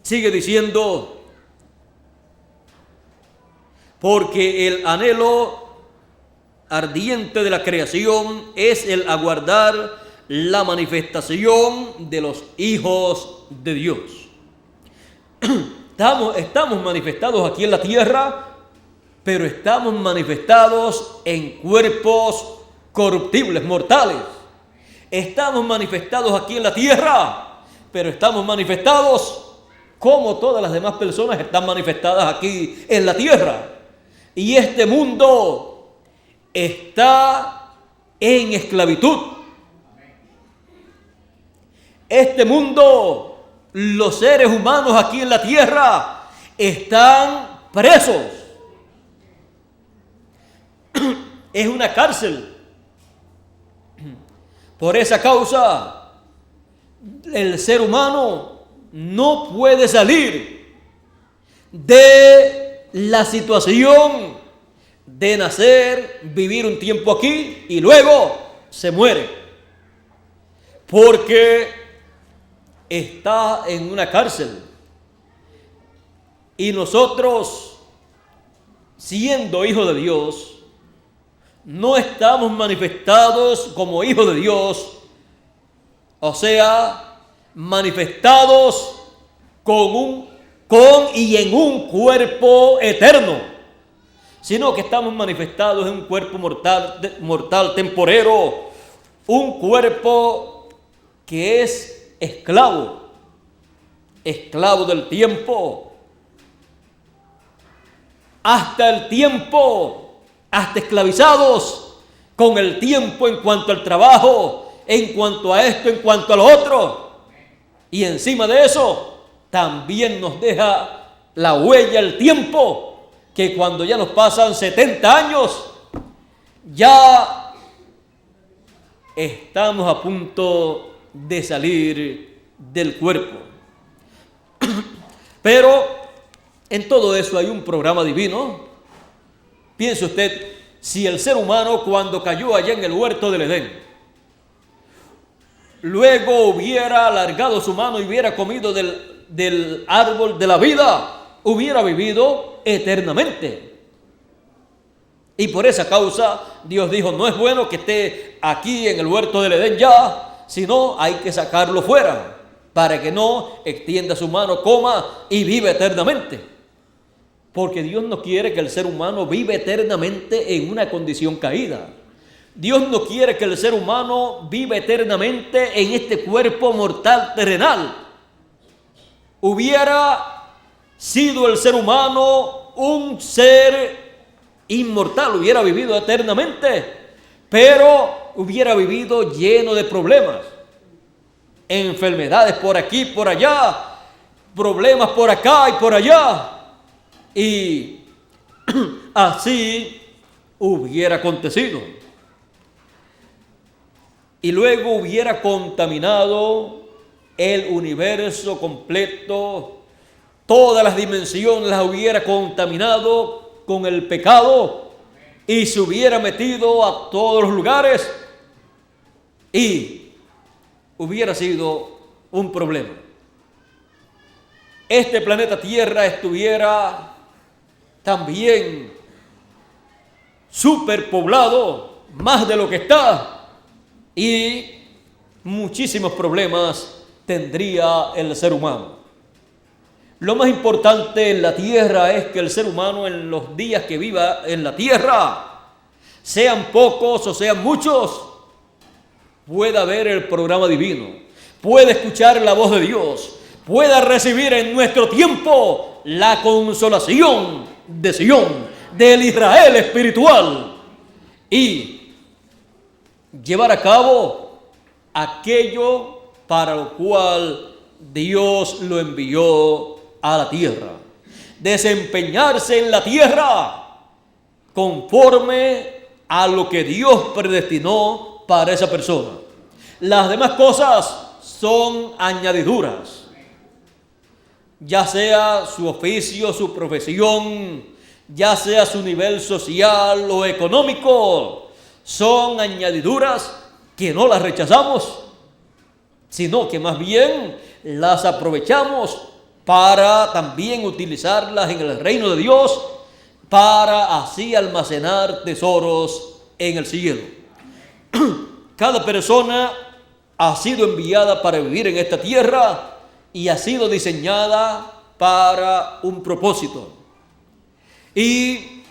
sigue diciendo, porque el anhelo ardiente de la creación es el aguardar la manifestación de los hijos de Dios. Estamos manifestados aquí en la tierra, pero estamos manifestados en cuerpos corruptibles, mortales. Estamos manifestados aquí en la tierra, pero estamos manifestados como todas las demás personas están manifestadas aquí en la tierra. Y este mundo está en esclavitud. Este mundo, los seres humanos aquí en la tierra están presos. Es una cárcel. Por esa causa, el ser humano no puede salir de la situación de nacer, vivir un tiempo aquí y luego se muere, porque está en una cárcel. Y nosotros, siendo hijos de Dios, no estamos manifestados como hijos de Dios, o sea, manifestados con y en un cuerpo eterno, sino que estamos manifestados en un cuerpo mortal temporero, un cuerpo que es esclavo del tiempo, hasta esclavizados con el tiempo en cuanto al trabajo, en cuanto a esto, en cuanto a lo otro. Y encima de eso, también nos deja la huella el tiempo, que cuando ya nos pasan 70 años, ya estamos a punto de salir del cuerpo. Pero en todo eso hay un programa divino. Piense usted, si el ser humano cuando cayó allá en el huerto del Edén, luego hubiera alargado su mano y hubiera comido del árbol de la vida, hubiera vivido eternamente. Y por esa causa Dios dijo, no es bueno que esté aquí en el huerto del Edén ya, sino hay que sacarlo fuera, para que no extienda su mano, coma y viva eternamente. Porque Dios no quiere que el ser humano viva eternamente en una condición caída. Dios no quiere que el ser humano viva eternamente en este cuerpo mortal terrenal. Hubiera sido el ser humano un ser inmortal, hubiera vivido eternamente, pero hubiera vivido lleno de problemas, enfermedades por aquí, por allá, problemas por acá y por allá. Y así hubiera acontecido. Y luego hubiera contaminado el universo completo, todas las dimensiones las hubiera contaminado con el pecado y se hubiera metido a todos los lugares y hubiera sido un problema. Este planeta Tierra estuviera también superpoblado, más de lo que está, y muchísimos problemas tendría el ser humano. Lo más importante en la tierra es que el ser humano en los días que viva en la tierra, sean pocos o sean muchos, pueda ver el programa divino, pueda escuchar la voz de Dios, pueda recibir en nuestro tiempo la consolación de Sion, del Israel espiritual, y llevar a cabo aquello para lo cual Dios lo envió a la tierra. Desempeñarse en la tierra conforme a lo que Dios predestinó para esa persona. Las demás cosas son añadiduras, ya sea su oficio, su profesión, ya sea su nivel social o económico, son añadiduras que no las rechazamos, sino que más bien las aprovechamos para también utilizarlas en el reino de Dios, para así almacenar tesoros en el cielo. Cada persona ha sido enviada para vivir en esta tierra y ha sido diseñada para un propósito. Y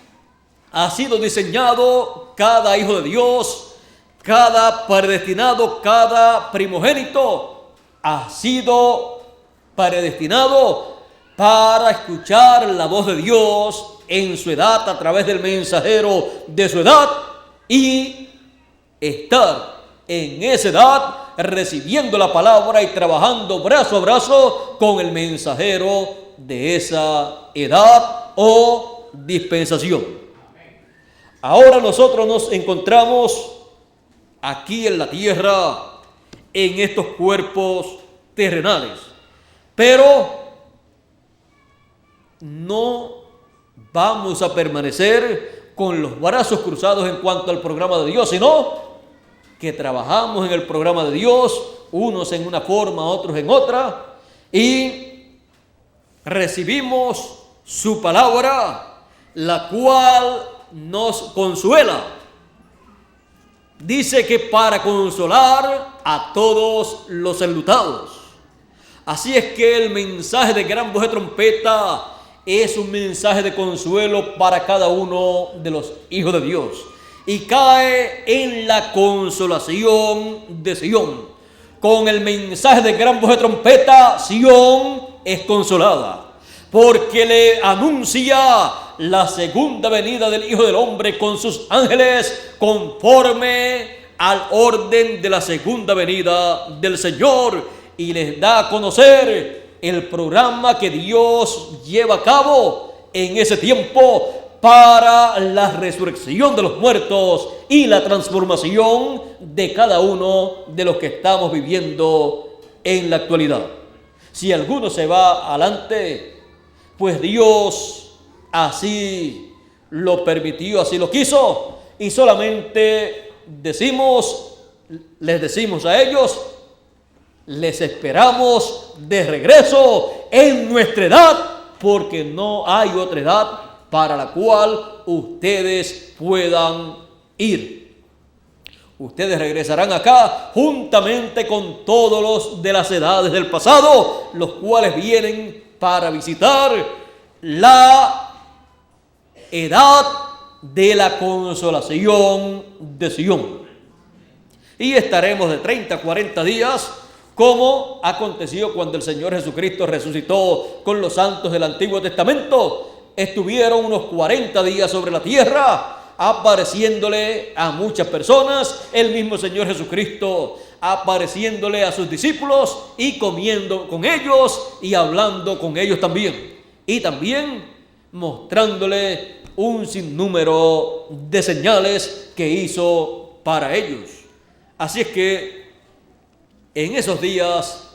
ha sido diseñado cada hijo de Dios, cada predestinado, cada primogénito ha sido predestinado para escuchar la voz de Dios en su edad a través del mensajero de su edad y estar en esa edad recibiendo la palabra y trabajando brazo a brazo con el mensajero de esa edad o dispensación. Ahora nosotros nos encontramos aquí en la tierra, en estos cuerpos terrenales, pero no vamos a permanecer con los brazos cruzados en cuanto al programa de Dios, sino que trabajamos en el programa de Dios, unos en una forma, otros en otra, y recibimos su palabra, la cual nos consuela. Dice que para consolar a todos los enlutados. Así es que el mensaje de gran voz de trompeta es un mensaje de consuelo para cada uno de los hijos de Dios. Y cae en la consolación de Sion. Con el mensaje de gran voz de trompeta, Sion es consolada, porque le anuncia la segunda venida del Hijo del Hombre con sus ángeles, conforme al orden de la segunda venida del Señor, y les da a conocer el programa que Dios lleva a cabo en ese tiempo para la resurrección de los muertos y la transformación de cada uno de los que estamos viviendo en la actualidad. Si alguno se va adelante, pues Dios así lo permitió, así lo quiso, y solamente les decimos a ellos, les esperamos de regreso en nuestra edad, porque no hay otra edad para la cual ustedes puedan ir. Ustedes regresarán acá juntamente con todos los de las edades del pasado, los cuales vienen para visitar la edad de la consolación de Sion. Y estaremos de 30 a 40 días, como aconteció cuando el Señor Jesucristo resucitó con los santos del Antiguo Testamento. Estuvieron unos 40 días sobre la tierra, apareciéndole a muchas personas, el mismo Señor Jesucristo apareciéndole a sus discípulos y comiendo con ellos y hablando con ellos también. Y también mostrándole un sinnúmero de señales que hizo para ellos. Así es que en esos días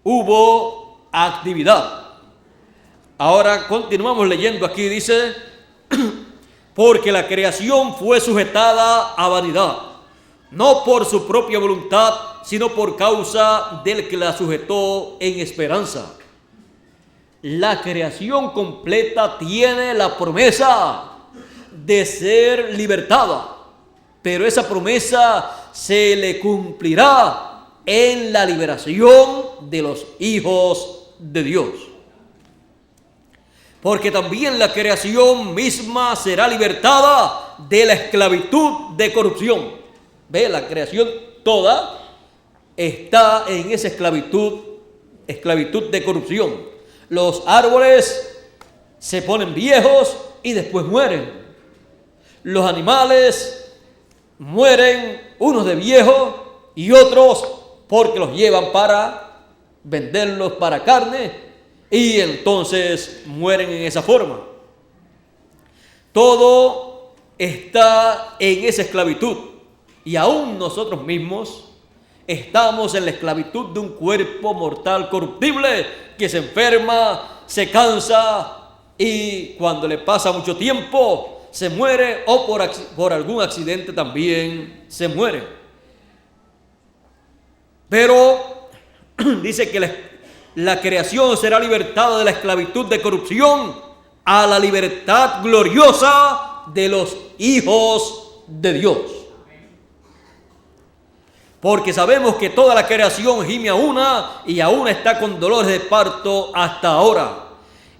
hubo actividad. Ahora continuamos leyendo aquí, dice, porque la creación fue sujetada a vanidad, no por su propia voluntad, sino por causa del que la sujetó en esperanza. La creación completa tiene la promesa de ser libertada, pero esa promesa se le cumplirá en la liberación de los hijos de Dios. Porque también la creación misma será libertada de la esclavitud de corrupción. Ve, la creación toda está en esa esclavitud de corrupción. Los árboles se ponen viejos y después mueren. Los animales mueren, unos de viejos y otros porque los llevan para venderlos para carne, y entonces mueren en esa forma. Todo está en esa esclavitud, y aún nosotros mismos estamos en la esclavitud de un cuerpo mortal corruptible que se enferma, se cansa, y cuando le pasa mucho tiempo se muere, o por algún accidente también se muere. Pero dice que la creación será libertada de la esclavitud de corrupción a la libertad gloriosa de los hijos de Dios. Porque sabemos que toda la creación gime a una y aún está con dolores de parto hasta ahora.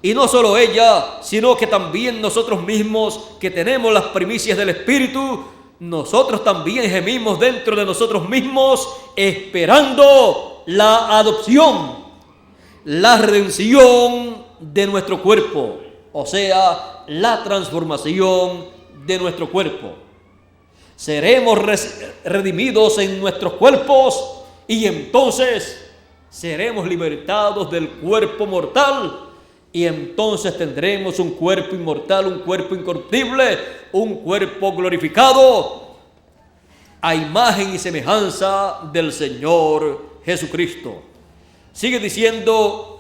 Y no solo ella, sino que también nosotros mismos, que tenemos las primicias del Espíritu, nosotros también gemimos dentro de nosotros mismos, esperando la adopción, la redención de nuestro cuerpo, o sea, la transformación de nuestro cuerpo. Seremos redimidos en nuestros cuerpos y entonces seremos libertados del cuerpo mortal, y entonces tendremos un cuerpo inmortal, un cuerpo incorruptible, un cuerpo glorificado a imagen y semejanza del Señor Jesucristo. Sigue diciendo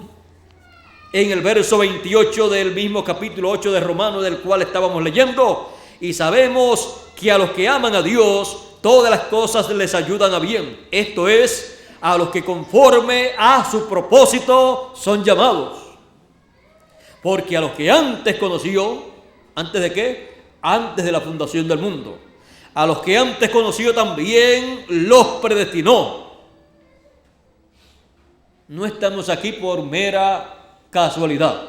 en el verso 28 del mismo capítulo 8 de Romanos, del cual estábamos leyendo: y sabemos que a los que aman a Dios, todas las cosas les ayudan a bien. Esto es, a los que conforme a su propósito son llamados. Porque a los que antes conoció, ¿antes de qué? Antes de la fundación del mundo. A los que antes conoció también los predestinó. No estamos aquí por mera casualidad.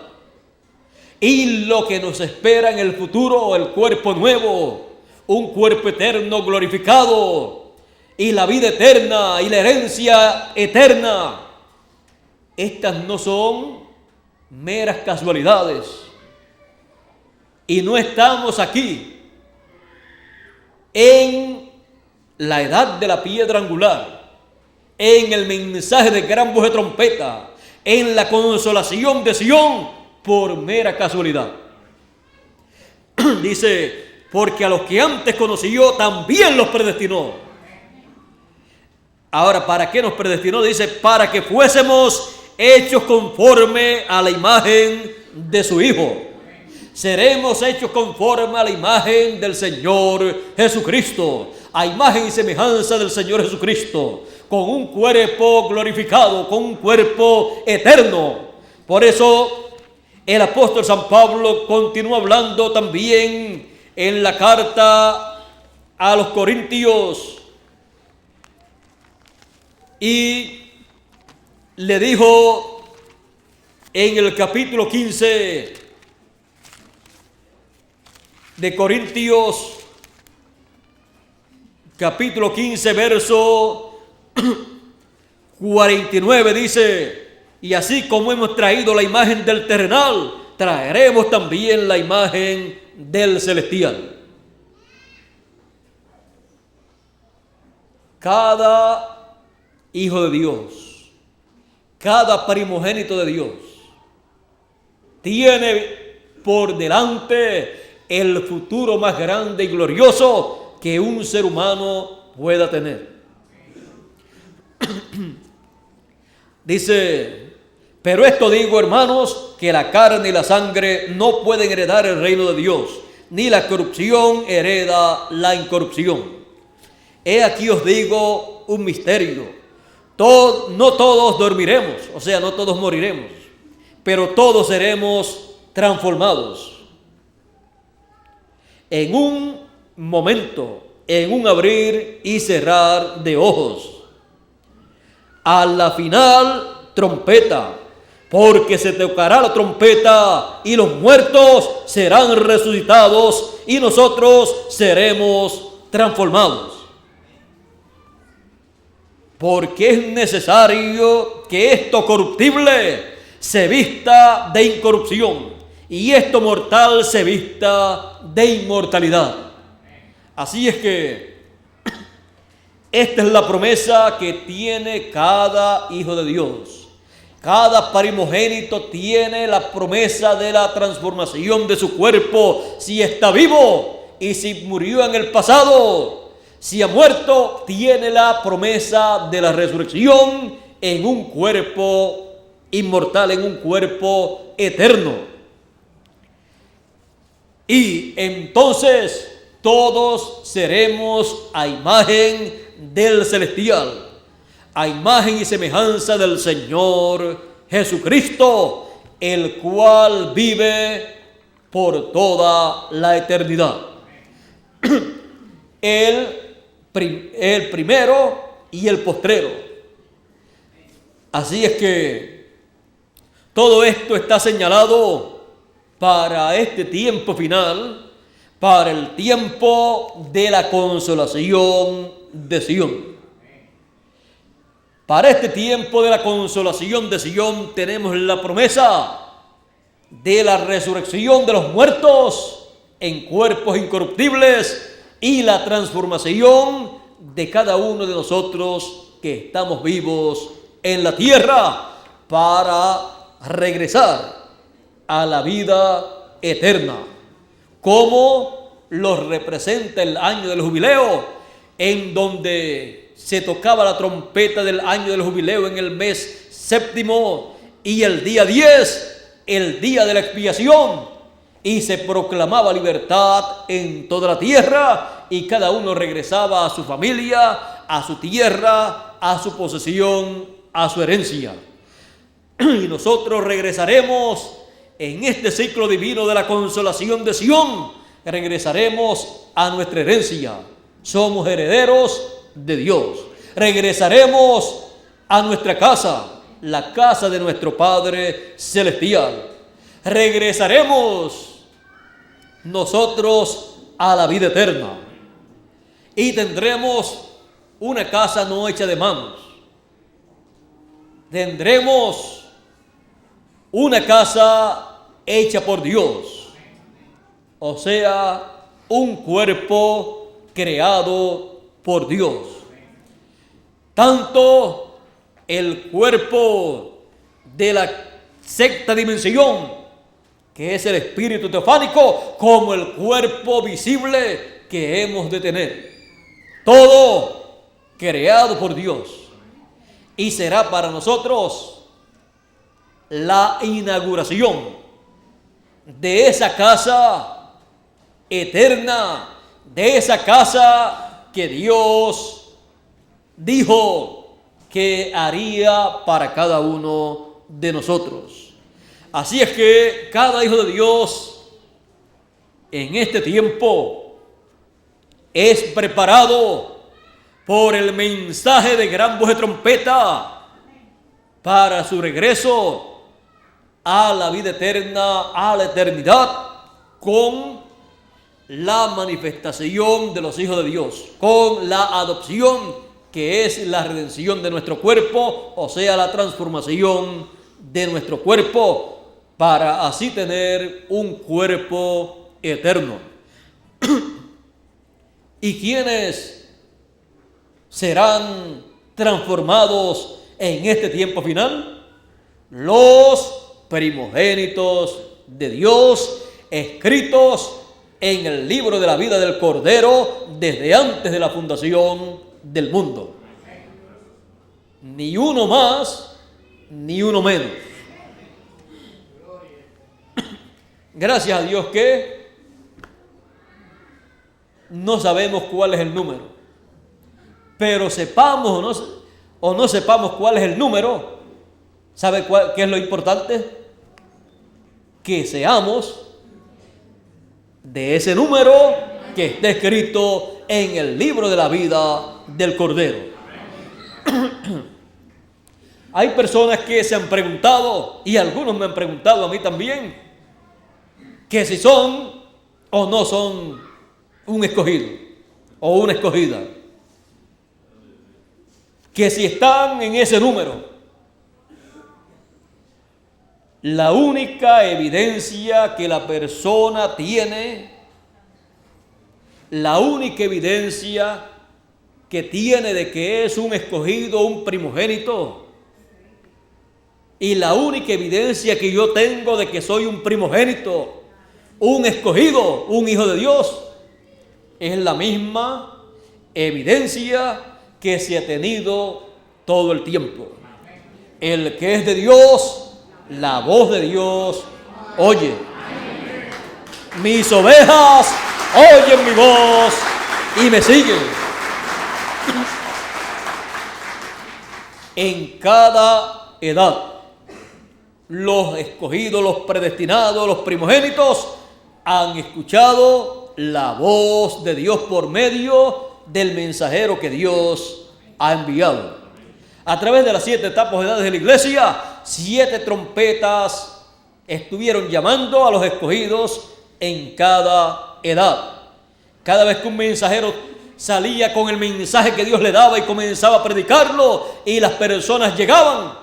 Y lo que nos espera en el futuro, el cuerpo nuevo, un cuerpo eterno glorificado, y la vida eterna y la herencia eterna, estas no son meras casualidades. Y no estamos aquí en la edad de la piedra angular, en el mensaje de gran voz de trompeta, en la consolación de Sión, por mera casualidad. Dice, porque a los que antes conoció también los predestinó. Ahora, ¿para qué nos predestinó? Dice, para que fuésemos hechos conforme a la imagen de su Hijo. Seremos hechos conforme a la imagen del Señor Jesucristo, a imagen y semejanza del Señor Jesucristo, con un cuerpo glorificado, con un cuerpo eterno. Por eso el apóstol San Pablo continúa hablando también en la carta a los Corintios, y le dijo en el capítulo 15 de Corintios, capítulo 15, verso 49, dice: y así como hemos traído la imagen del terrenal, traeremos también la imagen del celestial. Cada hijo de Dios, cada primogénito de Dios, tiene por delante el futuro más grande y glorioso que un ser humano pueda tener. Dice, pero esto digo, hermanos, que la carne y la sangre no pueden heredar el reino de Dios, ni la corrupción hereda la incorrupción. He aquí os digo un misterio. No todos dormiremos, o sea, no todos moriremos, pero todos seremos transformados. En un momento, en un abrir y cerrar de ojos. A la final trompeta, porque se tocará la trompeta y los muertos serán resucitados y nosotros seremos transformados. Porque es necesario que esto corruptible se vista de incorrupción y esto mortal se vista de inmortalidad. Así es que esta es la promesa que tiene cada hijo de Dios. Cada primogénito tiene la promesa de la transformación de su cuerpo si está vivo y si murió en el pasado. Si ha muerto, tiene la promesa de la resurrección en un cuerpo inmortal, en un cuerpo eterno. Y entonces todos seremos a imagen del celestial, a imagen y semejanza del Señor Jesucristo, el cual vive por toda la eternidad. El primero y el postrero. Así es que todo esto está señalado para este tiempo final, para el tiempo de la consolación de Sion. Para este tiempo de la consolación de Sion tenemos la promesa de la resurrección de los muertos en cuerpos incorruptibles y la transformación de cada uno de nosotros que estamos vivos en la tierra para regresar a la vida eterna, como lo representa el año del jubileo, en donde se tocaba la trompeta del año del jubileo en el mes séptimo y el día 10, el día de la expiación, y se proclamaba libertad en toda la tierra y cada uno regresaba a su familia, a su tierra, a su posesión, a su herencia. Y nosotros regresaremos en este ciclo divino de la consolación de Sion, regresaremos a nuestra herencia. Somos herederos de Dios. Regresaremos a nuestra casa, la casa de nuestro Padre Celestial. Regresaremos nosotros a la vida eterna y tendremos una casa no hecha de manos. Tendremos una casa hecha por Dios, o sea, un cuerpo creado por Dios. Tanto el cuerpo de la sexta dimensión, que es el espíritu teofánico, como el cuerpo visible que hemos de tener. Todo creado por Dios. Y será para nosotros la inauguración de esa casa eterna, de esa casa que Dios dijo que haría para cada uno de nosotros. Así es que cada hijo de Dios en este tiempo es preparado por el mensaje de gran voz de trompeta para su regreso a la vida eterna, a la eternidad, con la manifestación de los hijos de Dios, con la adopción que es la redención de nuestro cuerpo, o sea, la transformación de nuestro cuerpo, para así tener un cuerpo eterno. ¿Y quiénes serán transformados en este tiempo final? Los primogénitos de Dios, escritos en el libro de la vida del Cordero desde antes de la fundación del mundo. Ni uno más, ni uno menos. Gracias a Dios que no sabemos cuál es el número, pero sepamos o no sepamos cuál es el número, ¿sabe qué es lo importante? Que seamos de ese número que está escrito en el libro de la vida del Cordero. Hay personas que se han preguntado, y algunos me han preguntado a mí también, que si son o no son un escogido o una escogida, que si están en ese número. La única evidencia que la persona tiene, la única evidencia que tiene de que es un escogido, un primogénito, y la única evidencia que yo tengo de que soy un primogénito, un escogido, un hijo de Dios, es la misma evidencia que se ha tenido todo el tiempo. El que es de Dios, la voz de Dios oye. Mis ovejas oyen mi voz y me siguen. En cada edad, los escogidos, los predestinados, los primogénitos han escuchado la voz de Dios por medio del mensajero que Dios ha enviado. A través de las 7 etapas de edades de la iglesia, 7 trompetas estuvieron llamando a los escogidos en cada edad. Cada vez que un mensajero salía con el mensaje que Dios le daba y comenzaba a predicarlo y las personas llegaban,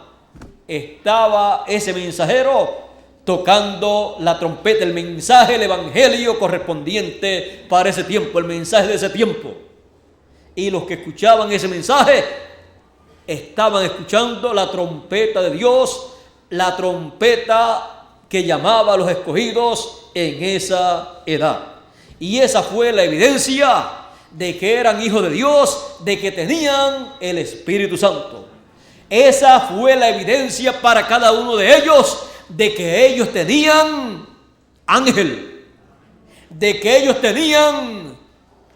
estaba ese mensajero tocando la trompeta, el mensaje, el evangelio correspondiente para ese tiempo, el mensaje de ese tiempo. Y los que escuchaban ese mensaje estaban escuchando la trompeta de Dios, la trompeta que llamaba a los escogidos en esa edad. Y esa fue la evidencia de que eran hijos de Dios, de que tenían el Espíritu Santo. Esa fue la evidencia para cada uno de ellos de que ellos tenían ángel, de que ellos tenían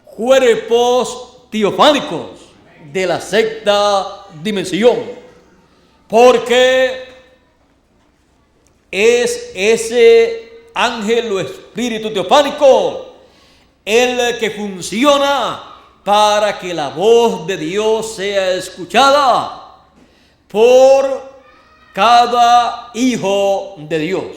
cuerpos teofánicos de la sexta dimensión, porque es ese ángel o espíritu teofánico el que funciona para que la voz de Dios sea escuchada por cada hijo de Dios.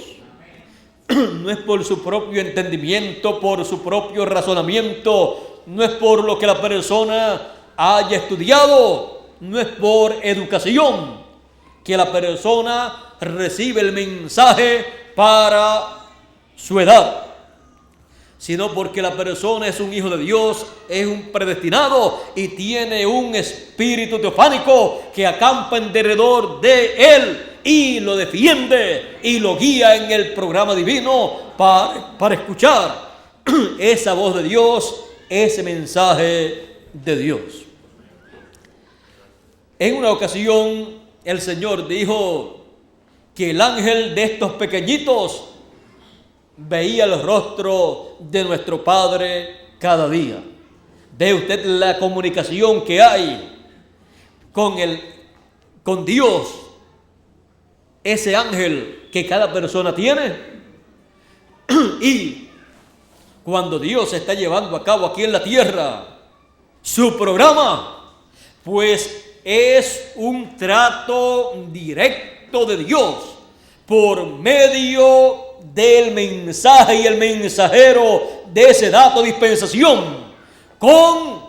No es por su propio entendimiento, por su propio razonamiento, no es por lo que la persona haya estudiado, no es por educación que la persona recibe el mensaje para su edad, sino porque la persona es un hijo de Dios, es un predestinado y tiene un espíritu teofánico que acampa en derredor de él y lo defiende y lo guía en el programa divino para escuchar esa voz de Dios, ese mensaje de Dios. En una ocasión el Señor dijo que el ángel de estos pequeñitos veía el rostro de nuestro Padre cada día. Ve usted la comunicación que hay con Dios, ese ángel que cada persona tiene. Y cuando Dios está llevando a cabo aquí en la tierra su programa, pues es un trato directo de Dios por medio del mensaje y el mensajero de ese dato de dispensación con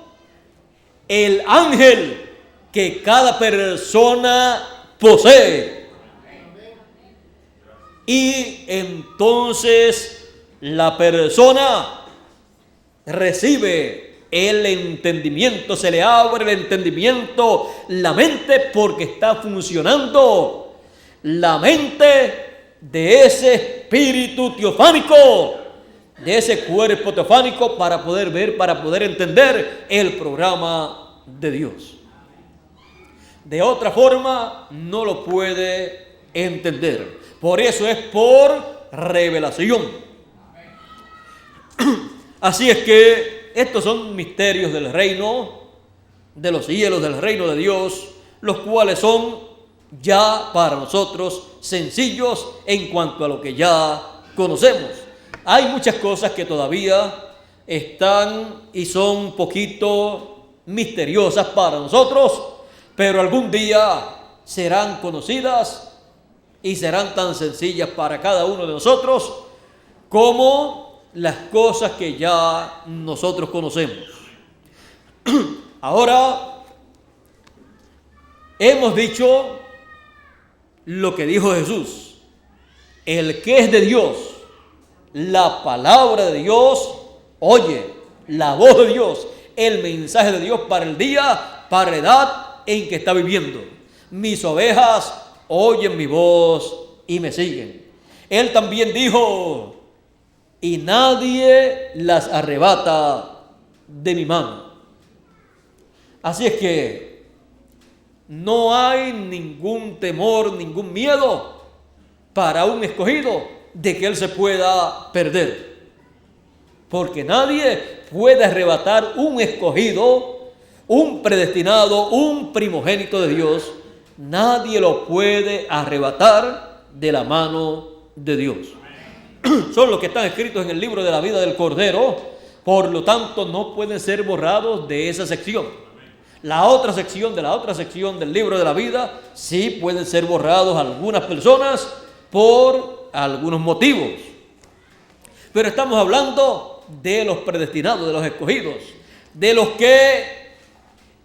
el ángel que cada persona posee. Y entonces la persona recibe el entendimiento, se le abre el entendimiento, la mente, porque está funcionando la mente de ese espíritu teofánico, de ese cuerpo teofánico, para poder ver, para poder entender el programa de Dios. De otra forma no lo puede entender. Por eso es por revelación. Así es que estos son misterios del reino de los cielos, del reino de Dios, los cuales son ya para nosotros sencillos en cuanto a lo que ya conocemos. Hay muchas cosas que todavía están y son un poquito misteriosas para nosotros, pero algún día serán conocidas y serán tan sencillas para cada uno de nosotros como las cosas que ya nosotros conocemos. Ahora, hemos dicho lo que dijo Jesús: el que es de Dios, la palabra de Dios, oye la voz de Dios, el mensaje de Dios para el día, para la edad en que está viviendo. Mis ovejas oyen mi voz y me siguen. Él también dijo: y nadie las arrebata de mi mano. Así es que no hay ningún temor, ningún miedo para un escogido de que él se pueda perder. Porque nadie puede arrebatar un escogido, un predestinado, un primogénito de Dios. Nadie lo puede arrebatar de la mano de Dios. Son los que están escritos en el libro de la vida del Cordero, por lo tanto no pueden ser borrados de esa sección. La otra sección del libro de la vida sí pueden ser borrados algunas personas por algunos motivos. Pero estamos hablando de los predestinados, de los escogidos, de los que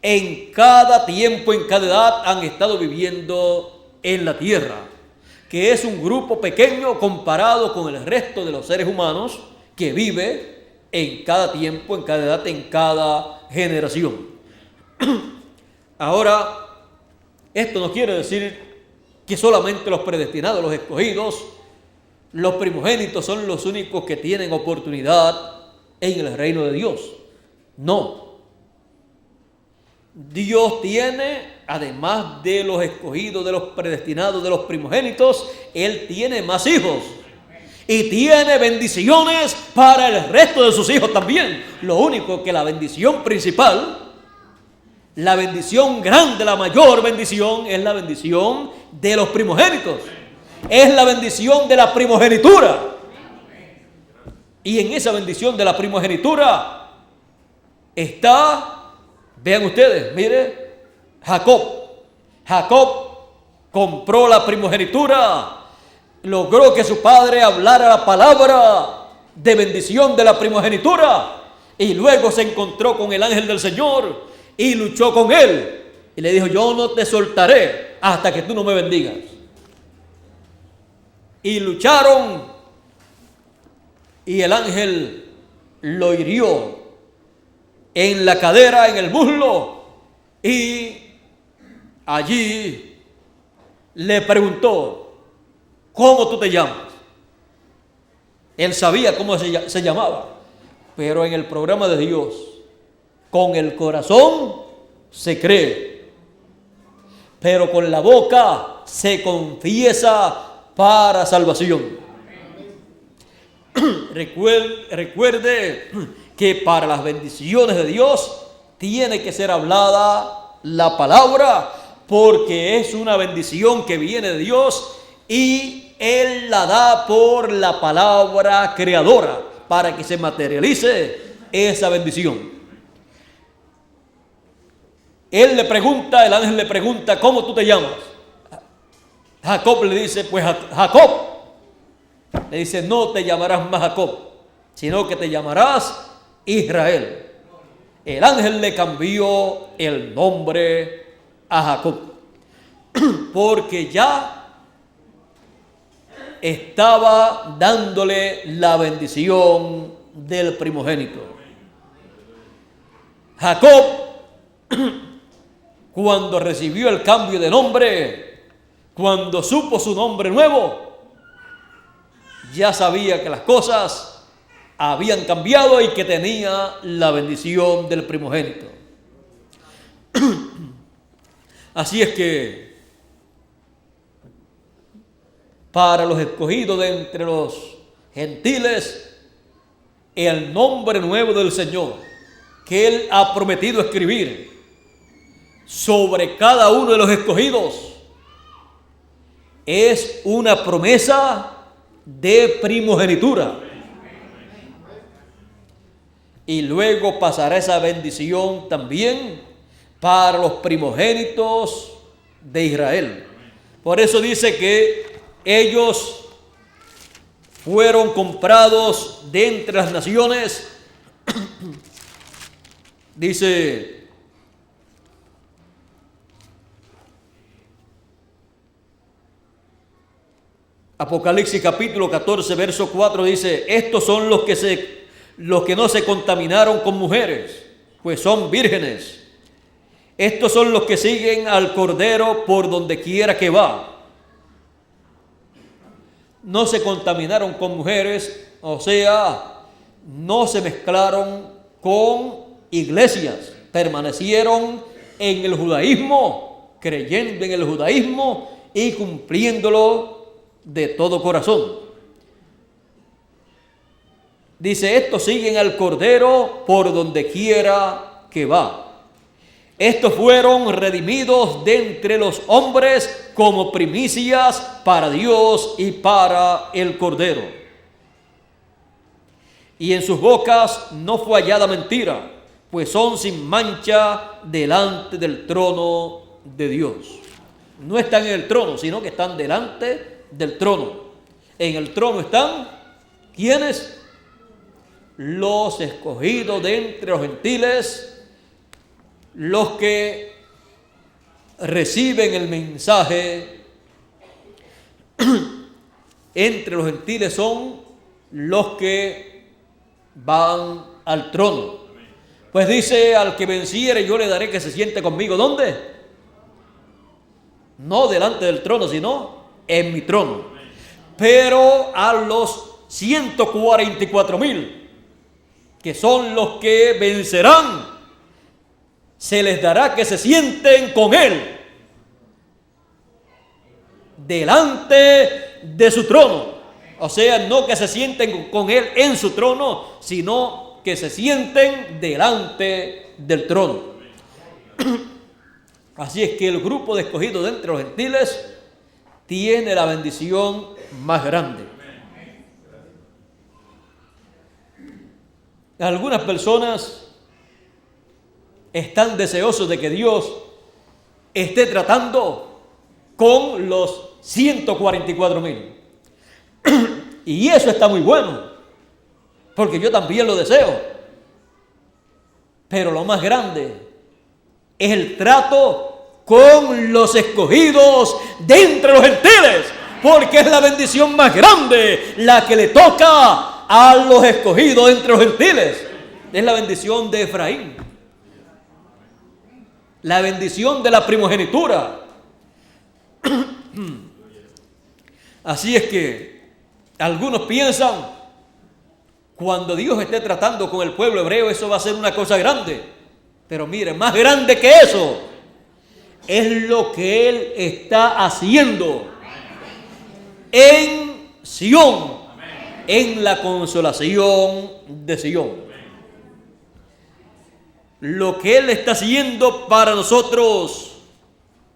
en cada tiempo, en cada edad han estado viviendo en la tierra, que es un grupo pequeño comparado con el resto de los seres humanos que vive en cada tiempo, en cada edad, en cada generación. Ahora, esto no quiere decir que solamente los predestinados, los escogidos, los primogénitos son los únicos que tienen oportunidad en el reino de Dios. No. Dios tiene, además de los escogidos, de los predestinados, de los primogénitos, Él tiene más hijos. Y tiene bendiciones para el resto de sus hijos también. Lo único que la bendición principal, la bendición grande, la mayor bendición, es la bendición de los primogénitos. Es la bendición de la primogenitura. Y en esa bendición de la primogenitura está, vean ustedes, mire, Jacob. Jacob compró la primogenitura, logró que su padre hablara la palabra de bendición de la primogenitura, y luego se encontró con el ángel del Señor y luchó con él y le dijo: yo no te soltaré hasta que tú no me bendigas. Y lucharon y el ángel lo hirió en la cadera, en el muslo, y allí le preguntó: ¿cómo tú te llamas? Él sabía cómo se llamaba, pero en el programa de Dios, con el corazón se cree, pero con la boca se confiesa para salvación. Recuerde que para las bendiciones de Dios tiene que ser hablada la palabra, porque es una bendición que viene de Dios y Él la da por la palabra creadora para que se materialice esa bendición. El ángel le pregunta: ¿cómo tú te llamas? Jacob le dice: pues Jacob. Le dice: no te llamarás más Jacob, sino que te llamarás Israel. El ángel le cambió el nombre a Jacob, porque ya estaba dándole la bendición del primogénito. Jacob, cuando recibió el cambio de nombre, cuando supo su nombre nuevo, ya sabía que las cosas habían cambiado y que tenía la bendición del primogénito. Así es que para los escogidos de entre los gentiles, el nombre nuevo del Señor que Él ha prometido escribir sobre cada uno de los escogidos es una promesa de primogenitura. Y luego pasará esa bendición también para los primogénitos de Israel. Por eso dice que ellos fueron comprados de entre las naciones. Dice Apocalipsis capítulo 14, verso 4, dice: estos son los que no se contaminaron con mujeres, pues son vírgenes. Estos son los que siguen al Cordero por donde quiera que va. No se contaminaron con mujeres, o sea, no se mezclaron con iglesias, permanecieron en el judaísmo, creyendo en el judaísmo y cumpliéndolo de todo corazón. Dice: estos siguen al Cordero por donde quiera que va. Estos fueron redimidos de entre los hombres como primicias para Dios y para el Cordero. Y en sus bocas no fue hallada mentira, pues son sin mancha delante del trono de Dios. No están en el trono, sino que están delante del trono. En el trono están, ¿quiénes? Los escogidos de entre los gentiles, los que reciben el mensaje. Entre los gentiles son los que van al trono. Pues dice: al que venciere yo le daré que se siente conmigo. ¿Dónde? No delante del trono, sino en mi trono. Pero a los 144,000, que son los que vencerán, se les dará que se sienten con él delante de su trono. O sea, no que se sienten con él en su trono, sino que se sienten delante del trono. Así es que el grupo de escogidos de entre los gentiles tiene la bendición más grande. Algunas personas están deseosos de que Dios esté tratando con los 144,000. Y eso está muy bueno, porque yo también lo deseo. Pero lo más grande es el trato con los escogidos de entre los gentiles, porque es la bendición más grande la que le toca a los escogidos de entre los gentiles. Es la bendición de Efraín, la bendición de la primogenitura. Así es que algunos piensan, cuando Dios esté tratando con el pueblo hebreo, eso va a ser una cosa grande. Pero mire, más grande que eso es lo que Él está haciendo en Sión, en la consolación de Sión. Lo que Él está haciendo para nosotros,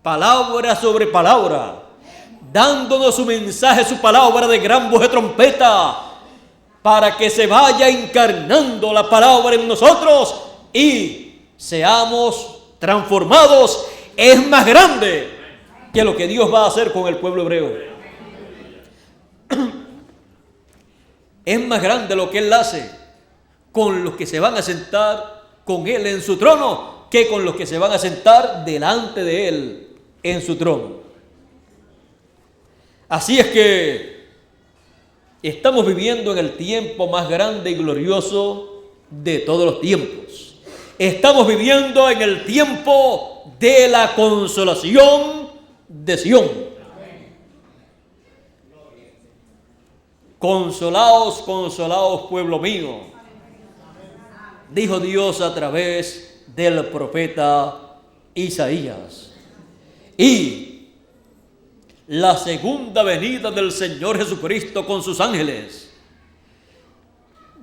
palabra sobre palabra, dándonos su mensaje, su palabra de gran voz de trompeta, para que se vaya encarnando la palabra en nosotros y seamos transformados, es más grande que lo que Dios va a hacer con el pueblo hebreo. Es más grande lo que Él hace con los que se van a sentar con Él en su trono que con los que se van a sentar delante de Él en su trono. Así es que estamos viviendo en el tiempo más grande y glorioso de todos los tiempos. Estamos viviendo en el tiempo de la consolación de Sión. Consolaos, consolaos, pueblo mío, dijo Dios a través del profeta Isaías. Y la segunda venida del Señor Jesucristo con sus ángeles,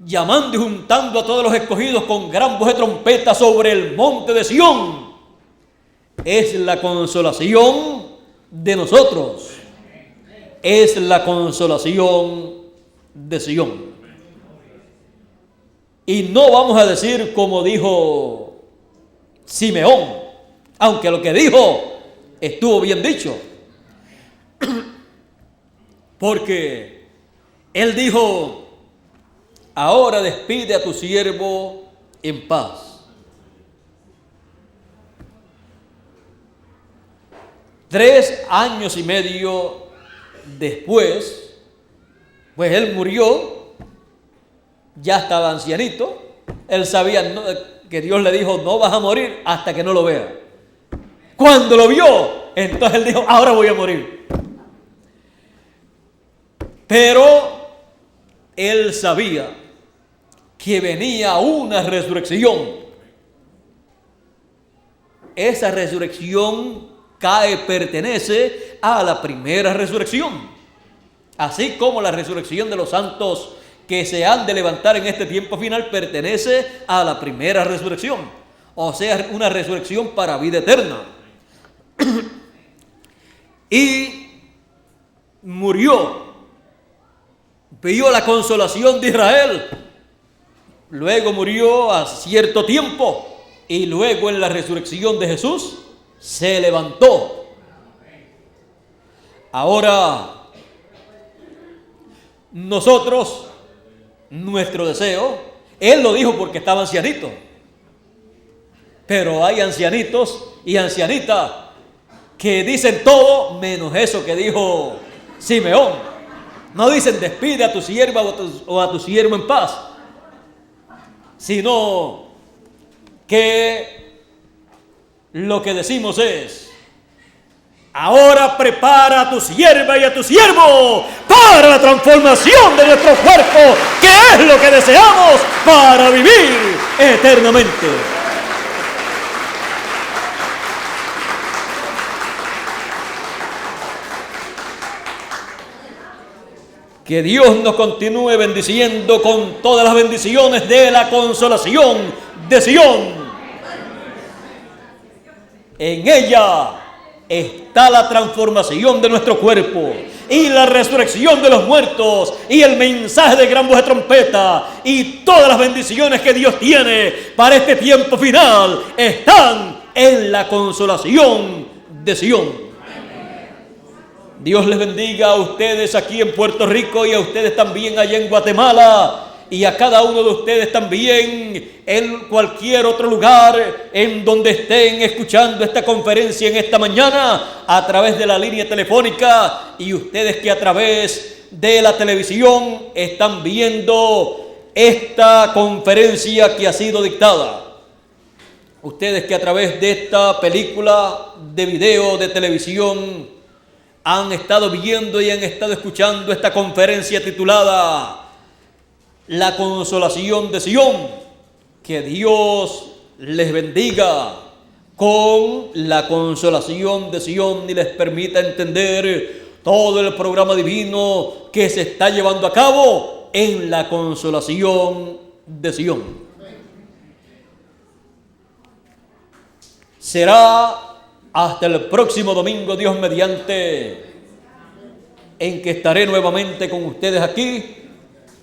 llamando y juntando a todos los escogidos con gran voz de trompeta sobre el monte de Sión, es la consolación de nosotros. Es la consolación de Sión. Y no vamos a decir como dijo Simeón, aunque lo que dijo estuvo bien dicho, porque él dijo: ahora despide a tu siervo en paz. Tres años y medio después, pues él murió, ya estaba ancianito. Él sabía que Dios le dijo: no vas a morir hasta que no lo veas. Cuando lo vio, entonces él dijo: ahora voy a morir. Pero él sabía que venía una resurrección. Esa resurrección pertenece a la primera resurrección, así como la resurrección de los santos que se han de levantar en este tiempo final pertenece a la primera resurrección, o sea, una resurrección para vida eterna. Y murió, vio la consolación de Israel, luego murió a cierto tiempo, y luego en la resurrección de Jesús se levantó. Ahora, nosotros, nuestro deseo, él lo dijo porque estaba ancianito, pero hay ancianitos y ancianitas que dicen todo menos eso que dijo Simeón. No dicen: despide a tu sierva o a tu siervo en paz, sino que lo que decimos es: ahora prepara a tu sierva y a tu siervo para la transformación de nuestro cuerpo, que es lo que deseamos para vivir eternamente. Que Dios nos continúe bendiciendo con todas las bendiciones de la consolación de Sión. En ella está la transformación de nuestro cuerpo y la resurrección de los muertos y el mensaje de gran voz de trompeta, y todas las bendiciones que Dios tiene para este tiempo final están en la consolación de Sión. Dios les bendiga a ustedes aquí en Puerto Rico y a ustedes también allá en Guatemala, y a cada uno de ustedes también en cualquier otro lugar en donde estén escuchando esta conferencia en esta mañana a través de la línea telefónica, y ustedes que a través de la televisión están viendo esta conferencia que ha sido dictada. Ustedes que a través de esta película de video de televisión han estado viendo y han estado escuchando esta conferencia titulada La consolación de Sión. Que Dios les bendiga con la consolación de Sión y les permita entender todo el programa divino que se está llevando a cabo en la consolación de Sión. Será hasta el próximo domingo, Dios mediante, en que estaré nuevamente con ustedes aquí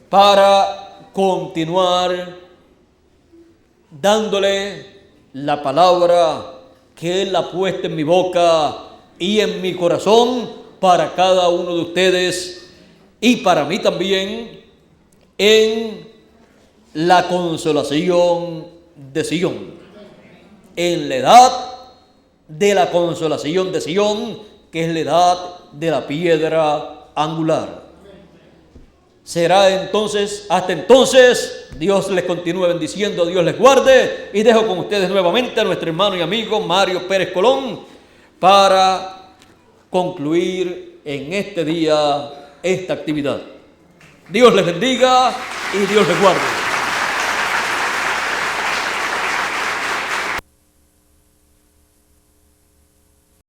para continuar dándole la palabra que Él ha puesto en mi boca y en mi corazón para cada uno de ustedes y para mí también, en la consolación de Sión, en la edad de la consolación de Sión, que es la edad de la piedra angular. Será entonces, hasta entonces, Dios les continúe bendiciendo, Dios les guarde, y dejo con ustedes nuevamente a nuestro hermano y amigo Mario Pérez Colón para concluir en este día esta actividad. Dios les bendiga y Dios les guarde.